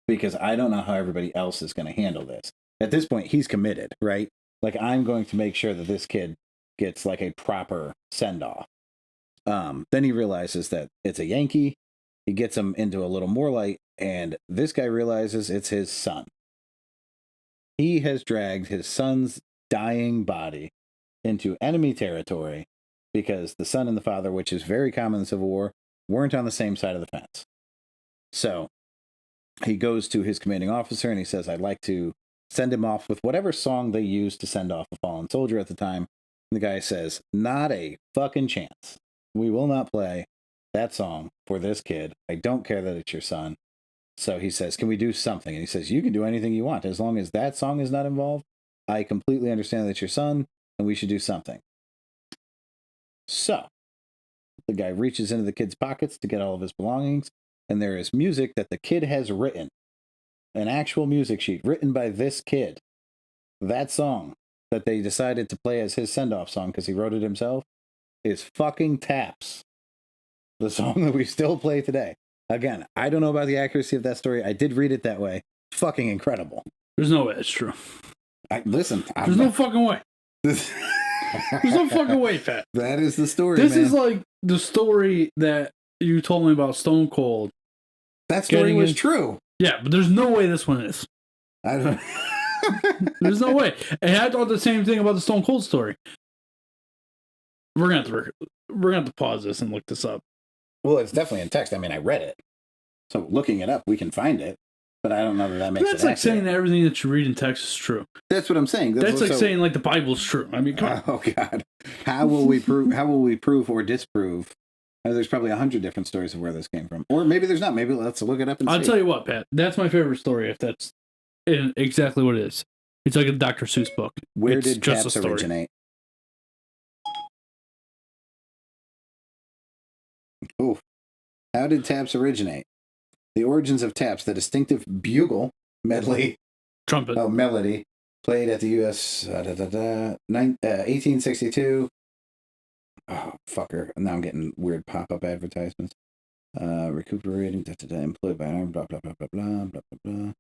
Because I don't know how everybody else is going to handle this. At this point, he's committed, right? Like, I'm going to make sure that this kid gets like a proper send-off. Then he realizes that it's a Yankee. He gets him into a little more light, and this guy realizes it's his son. He has dragged his son's dying body into enemy territory because the son and the father, which is very common in the Civil War, weren't on the same side of the fence. So he goes to his commanding officer and he says, I'd like to send him off with whatever song they used to send off a fallen soldier at the time. And the guy says, not a fucking chance. We will not play that song for this kid. I don't care that it's your son. So he says, can we do something? And he says, you can do anything you want. As long as that song is not involved, I completely understand that it's your son, and we should do something. So the guy reaches into the kid's pockets to get all of his belongings, and there is music that the kid has written. An actual music sheet written by this kid. That song that they decided to play as his send-off song because he wrote it himself is fucking Taps. The song that we still play today. Again, I don't know about the accuracy of that story. I did read it that way. Fucking incredible. There's no way it's true. There's no fucking way. There's no fucking way, Pat. That is the story, This man. is like the story that you told me about Stone Cold. That story was true. Yeah, but there's no way this one is. I don't. There's no way. And I thought the same thing about the Stone Cold story. We're gonna have to pause this and look this up. Well, it's definitely in text. I mean, I read it, so looking it up, we can find it. But I don't know that makes That's it like accurate. saying that everything that you read in text is true. That's what I'm saying. That's like saying like the Bible's true. I mean, come on. Oh God, how will we prove? How will we prove or disprove? There's probably 100 different stories of where this came from, or maybe there's not. Maybe let's look it up and see. I'll tell you what, Pat. That's my favorite story. If that's exactly what it is, it's like a Dr. Seuss book. Where it's did just Taps a story. originate? Ooh. How did Taps originate? The origins of Taps, the distinctive bugle medley, Trumpet. melody, played at the U.S. 1862. Oh, fucker. Now I'm getting weird pop-up advertisements. Recuperating, employed by arm, blah, blah, blah, blah, blah, blah, blah, blah.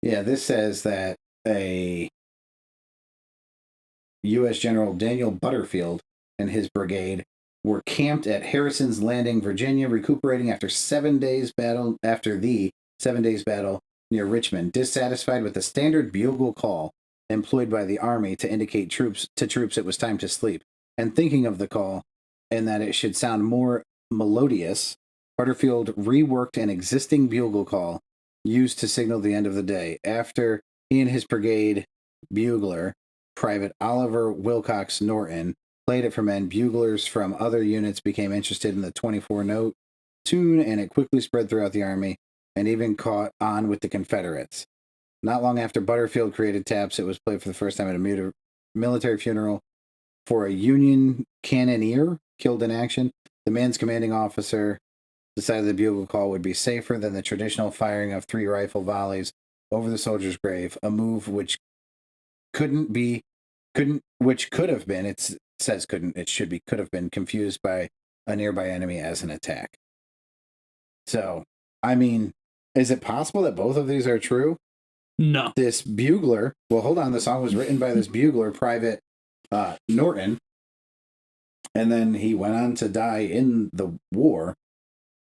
Yeah, this says that a U.S. General Daniel Butterfield and his brigade were camped at Harrison's Landing, Virginia, recuperating after the 7 days battle near Richmond, dissatisfied with the standard bugle call employed by the army to indicate troops it was time to sleep, and thinking of the call and that it should sound more melodious, Butterfield reworked an existing bugle call used to signal the end of the day. After he and his brigade bugler, Private Oliver Wilcox Norton, played it for men, buglers from other units became interested in the 24-note tune, and it quickly spread throughout the army and even caught on with the Confederates. Not long after Butterfield created Taps, it was played for the first time at a military funeral for a Union cannoneer killed in action. The man's commanding officer decided the bugle call would be safer than the traditional firing of 3 rifle volleys over the soldier's grave, a move which could have been, it says couldn't, it should be, could have been confused by a nearby enemy as an attack. So, I mean, is it possible that both of these are true? No. This bugler, well, hold on, the song was written by this bugler, Private Norton, and then he went on to die in the war.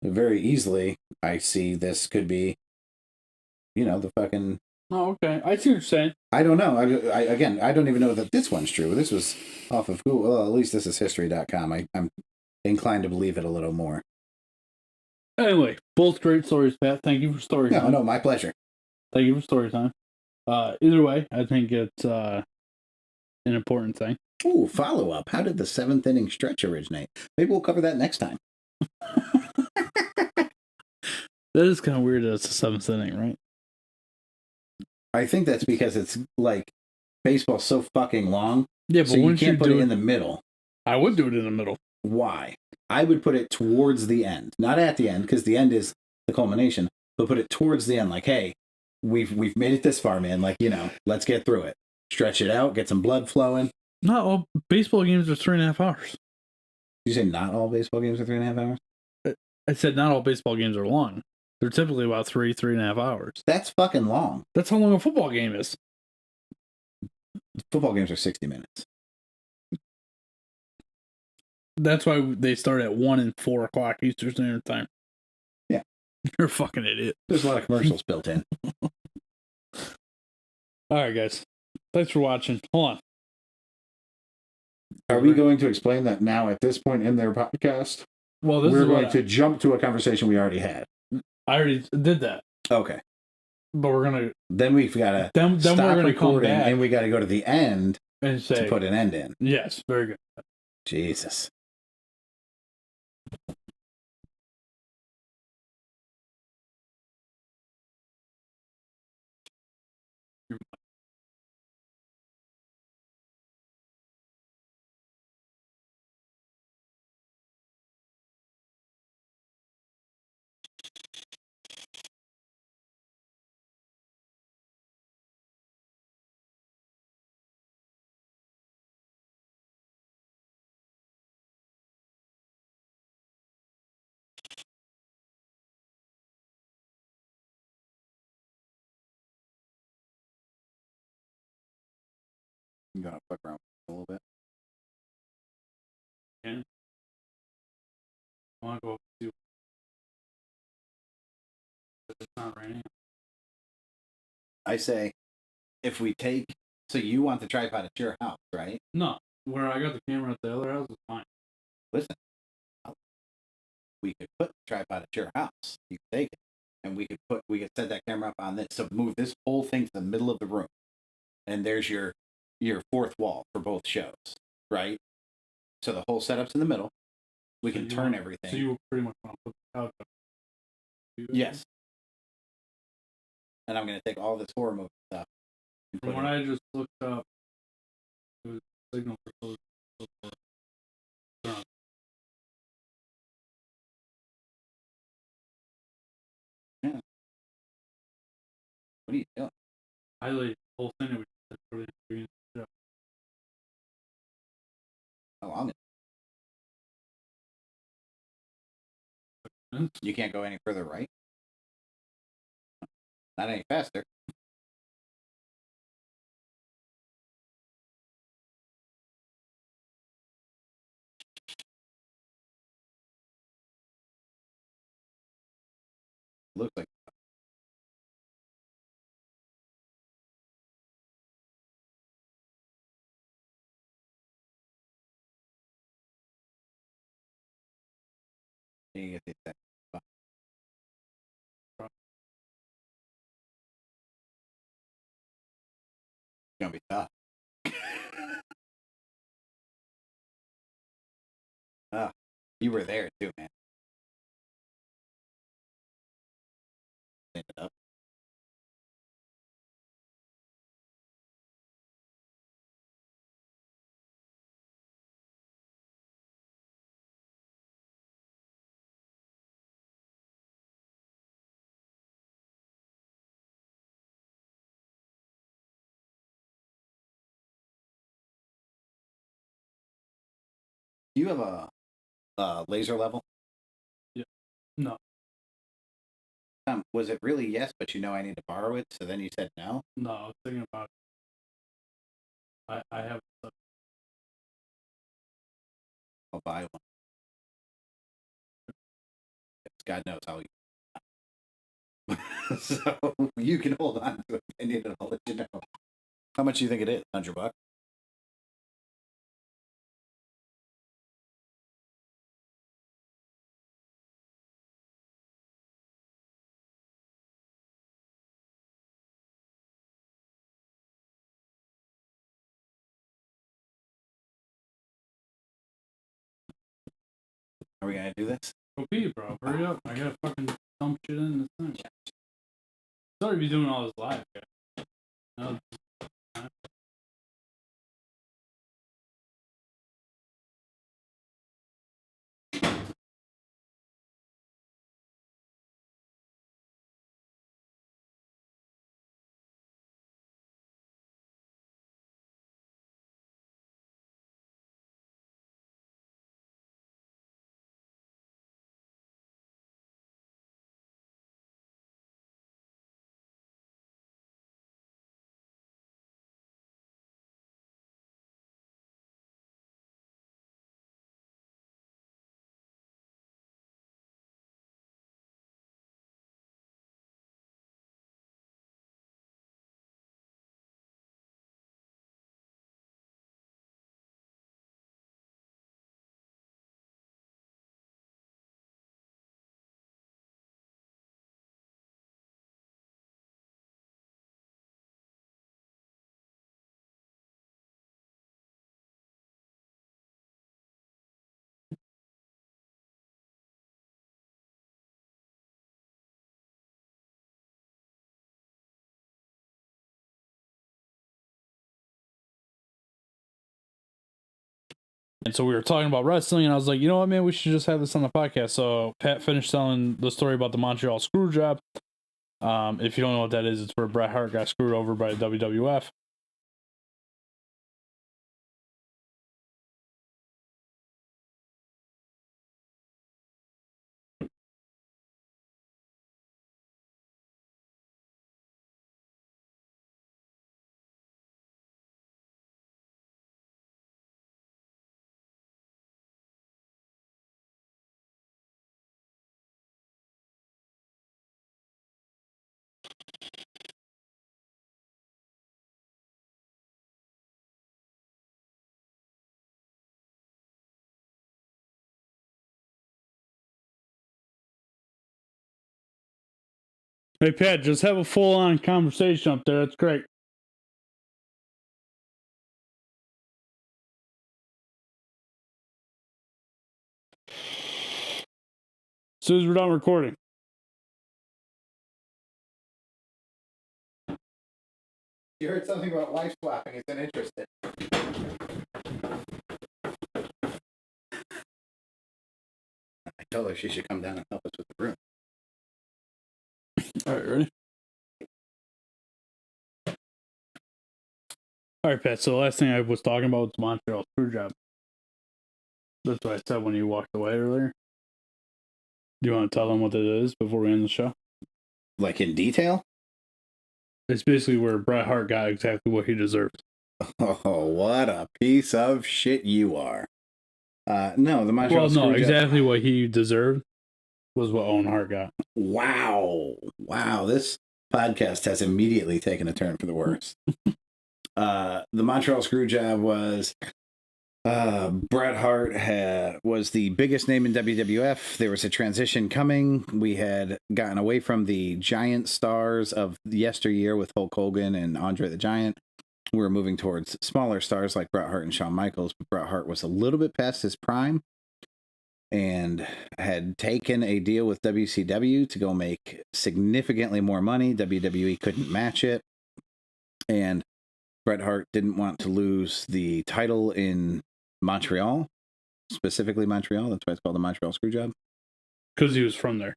Very easily, I see this could be, the fucking... Oh, okay. I see what you're saying. I don't know. I don't even know that this one's true. This was off of Google. Well, at least this is history.com. I'm inclined to believe it a little more. Anyway, both great stories, Pat. Thank you for story time. No, my pleasure. Thank you for story time. Either way, I think it's an important thing. Ooh, follow-up. How did the 7th inning stretch originate? Maybe we'll cover that next time. That is kind of weird that it's the 7th inning, right? I think that's because it's like baseball's so fucking long. Yeah, but so you can't put it in the middle. I would do it in the middle. Why? I would put it towards the end, not at the end, because the end is the culmination. But put it towards the end, like, hey, we've made it this far, man. Like, let's get through it. Stretch it out, get some blood flowing. Not all baseball games are 3.5 hours. You say not all baseball games are 3.5 hours? I said not all baseball games are long. They're typically about 3.5 hours. That's fucking long. That's how long a football game is. Football games are 60 minutes. That's why they start at 1 and 4 o'clock Eastern Standard Time. Yeah. You're a fucking idiot. There's a lot of commercials built in. All right, guys. Thanks for watching. Hold on. Are we going to explain that now at this point in their podcast? Well, we're going to jump to a conversation we already had. I already did that. Okay. But we're going to... Then we've got to then stop we're gonna recording, come back and we got to go to the end and say, to put an end in. Yes, very good. Jesus. You gotta fuck around a little bit. Yeah. I want to go up to... It's not raining. I say, if we take... So you want the tripod at your house, right? No. Where I got the camera at the other house is fine. Listen. We could put the tripod at your house. You could take it. And we could set that camera up on this. So move this whole thing to the middle of the room. And there's your fourth wall for both shows, right? So the whole setup's in the middle. We can turn everything. So you pretty much want to put the couch up. Yes. And I'm going to take all this horror movie stuff. From what I just looked up, it was signal for Yeah. What are you doing? I laid the whole thing that we put in the beginning of the show. How long? You can't go any further right? Not any faster. Looks like you get the exact spot. It's gonna be tough. You were there too, man. Clean it up. Do you have a laser level? No. Was it really yes, but I need to borrow it, so then you said no? No, I was thinking about it. I have. I'll buy one. God knows how you. So you can hold on to it, and I'll let you know. How much do you think it is? $100? Are we gonna do this? Go pee, bro. Hurry up. I gotta fucking dump shit in this thing. Sorry to be doing all this live, guys. No, And so we were talking about wrestling, and I was like, you know what, man, we should just have this on the podcast. So Pat finished telling the story about the Montreal screw job. If you don't know what that is, it's where Bret Hart got screwed over by WWF. Hey, Pat, just have a full-on conversation up there. That's great. As soon as we're done recording. You heard something about wife swapping. Isn't interested. I told her she should come down and help us with the room. All right, ready? All right, Pat. So the last thing I was talking about was the Montreal screw job. That's what I said when you walked away earlier. Do you want to tell them what it is before we end the show? Like in detail? It's basically where Bret Hart got exactly what he deserved. Oh, what a piece of shit you are. No, the Montreal screw job. Exactly what he deserved was what Owen Hart got. Wow. This podcast has immediately taken a turn for the worse. The Montreal screw job was Bret Hart was the biggest name in WWF. There was a transition coming. We had gotten away from the giant stars of yesteryear with Hulk Hogan and Andre the Giant. We were moving towards smaller stars like Bret Hart and Shawn Michaels, but Bret Hart was a little bit past his prime and had taken a deal with WCW to go make significantly more money. WWE couldn't match it. And Bret Hart didn't want to lose the title in Montreal, specifically Montreal. That's why it's called the Montreal screw job. Because he was from there.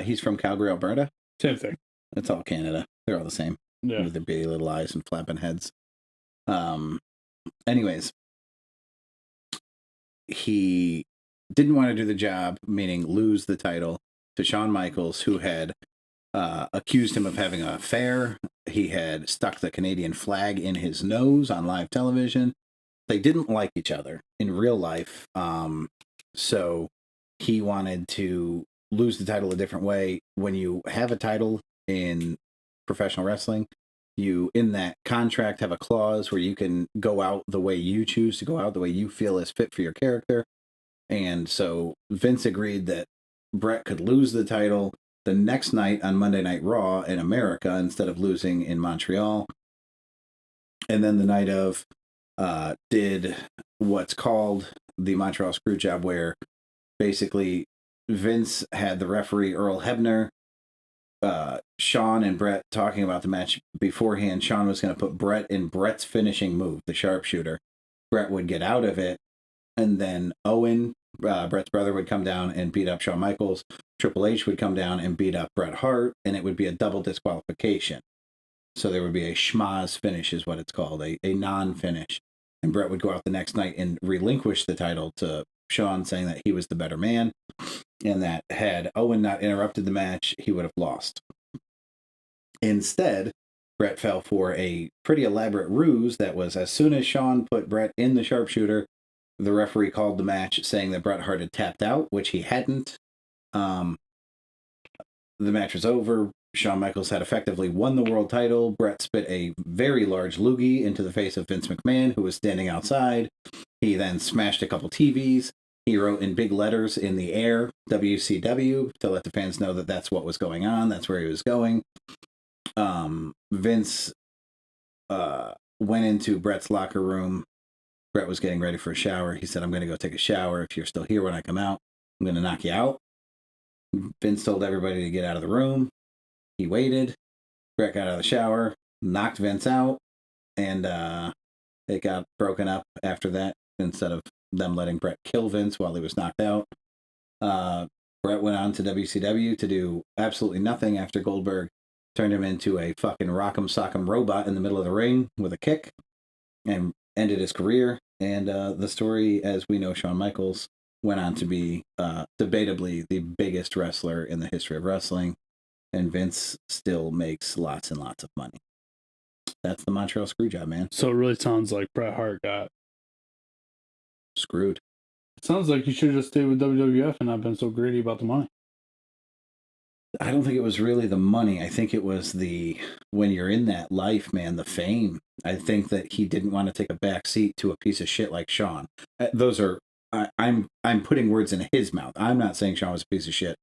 He's from Calgary, Alberta. Same thing. It's all Canada. They're all the same. Yeah. With their bitty little eyes and flapping heads. Anyways. he didn't want to do the job, meaning lose the title, to Shawn Michaels, who had accused him of having an affair. He had stuck the Canadian flag in his nose on live television. They didn't like each other in real life. So he wanted to lose the title a different way. When you have a title in professional wrestling, you, in that contract, have a clause where you can go out the way you choose to go out, the way you feel is fit for your character. And so Vince agreed that Bret could lose the title the next night on Monday Night Raw in America instead of losing in Montreal. And then the night of, did what's called the Montreal Screwjob, where basically Vince had the referee Earl Hebner, Shawn and Bret talking about the match beforehand. Shawn was going to put Bret in Bret's finishing move, the sharpshooter. Bret would get out of it, and then Owen, Bret's brother, would come down and beat up Shawn Michaels. Triple H would come down and beat up Bret Hart, and it would be a double disqualification. So there would be a schmaz finish, is what it's called, a non-finish. And Bret would go out the next night and relinquish the title to Shawn, saying that he was the better man, and that had Owen not interrupted the match, he would have lost. Instead, Bret fell for a pretty elaborate ruse that was, as soon as Shawn put Bret in the sharpshooter, the referee called the match, saying that Bret Hart had tapped out, which he hadn't. The match was over. Shawn Michaels had effectively won the world title. Bret spit a very large loogie into the face of Vince McMahon, who was standing outside. He then smashed a couple TVs. He wrote in big letters in the air, WCW, to let the fans know that that's what was going on. That's where he was going. Vince went into Bret's locker room. Bret was getting ready for a shower. He said, "I'm going to go take a shower. If you're still here when I come out, I'm going to knock you out." Vince told everybody to get out of the room. He waited. Bret got out of the shower, knocked Vince out, and it got broken up after that. Instead of them letting Bret kill Vince while he was knocked out, Bret went on to WCW to do absolutely nothing after Goldberg turned him into a fucking rock'em sock'em robot in the middle of the ring with a kick, and ended his career. And the story, as we know, Shawn Michaels went on to be debatably the biggest wrestler in the history of wrestling, and Vince still makes lots and lots of money. That's the Montreal Screwjob, man. So it really sounds like Bret Hart got screwed. It sounds like he should have just stayed with WWF and not been so greedy about the money. I don't think it was really the money. I think it was when you're in that life, man, the fame. I think that he didn't want to take a back seat to a piece of shit like Shawn. Those are, I'm putting words in his mouth. I'm not saying Shawn was a piece of shit.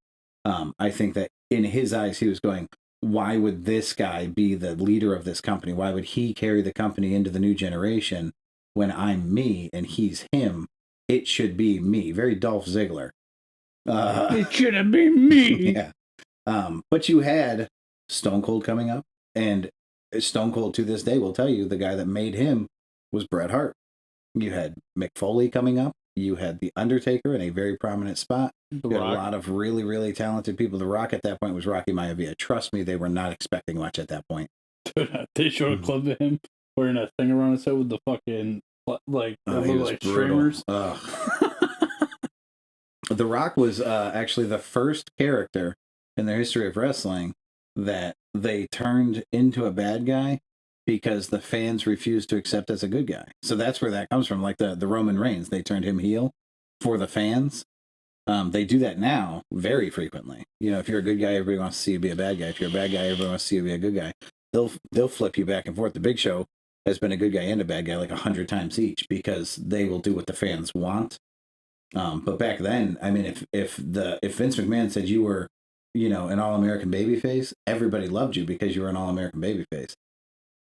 I think that in his eyes, he was going, why would this guy be the leader of this company? Why would he carry the company into the new generation when I'm me and he's him? It should be me. Very Dolph Ziggler. It should have been me. Yeah. But you had Stone Cold coming up, and Stone Cold to this day will tell you the guy that made him was Bret Hart. You had Mick Foley coming up. You had The Undertaker in a very prominent spot. You had a lot of really, really talented people. The Rock at that point was Rocky Maivia. Trust me, they were not expecting much at that point. They showed a clip of him wearing a thing around his head with the fucking, like streamers. The Rock was actually the first character in the history of wrestling that they turned into a bad guy because the fans refused to accept as a good guy. So that's where that comes from. Like the Roman Reigns, they turned him heel for the fans. They do that now very frequently. You know, if you're a good guy, everybody wants to see you be a bad guy. If you're a bad guy, everybody wants to see you be a good guy. They'll flip you back and forth. The Big Show has been a good guy and a bad guy like 100 times each because they will do what the fans want. But back then, I mean, if Vince McMahon said you were, you know, an All-American babyface, everybody loved you because you were an All-American babyface.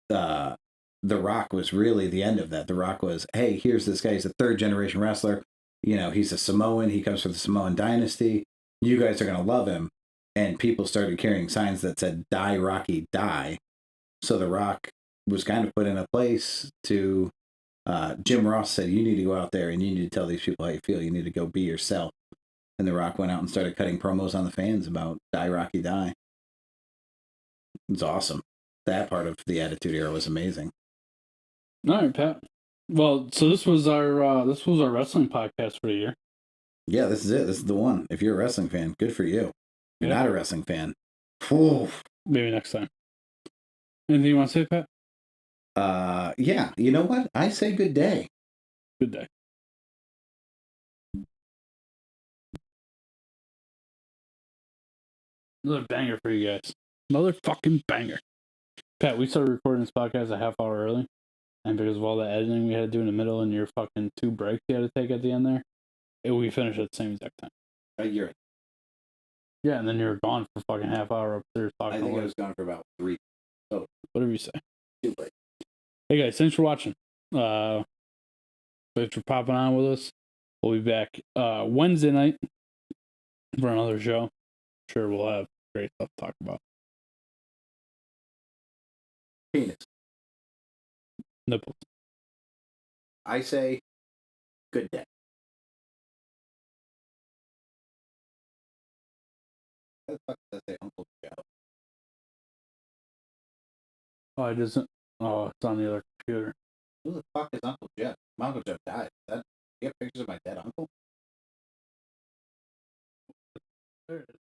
The Rock was really the end of that. The Rock was, hey, here's this guy. He's a third-generation wrestler. You know, he's a Samoan. He comes from the Samoan dynasty. You guys are going to love him. And people started carrying signs that said, die, Rocky, die. So The Rock was kind of put in a place to, Jim Ross said, you need to go out there and you need to tell these people how you feel. You need to go be yourself. And The Rock went out and started cutting promos on the fans about die, Rocky, die. It's awesome. That part of the Attitude Era was amazing. All right, Pat. Well, so this was our wrestling podcast for the year. Yeah, this is it. This is the one. If you're a wrestling fan, good for you. If you're Yeah. not a wrestling fan, whew. Maybe next time. Anything you want to say, Pat? Yeah. You know what? I say good day. Good day. Another banger for you guys. Another fucking banger. Pat, we started recording this podcast a half hour early. And because of all the editing we had to do in the middle and your fucking 2 breaks you had to take at the end there, we finished at the same exact time. You're right. Yeah, and then you were gone for fucking half hour upstairs I talking think I away. was gone for about 3. Whatever you say. Too late. Hey guys, thanks for watching. Thanks for popping on with us. We'll be back Wednesday night for another show. Sure, we'll have great stuff to talk about. Penis. Nipples. I say good day. What the fuck does that say, Uncle Joe? Oh, it isn't. Oh, it's on the other computer. Who the fuck is Uncle Jeff? My Uncle Jeff died. You have pictures of my dead uncle? There it is.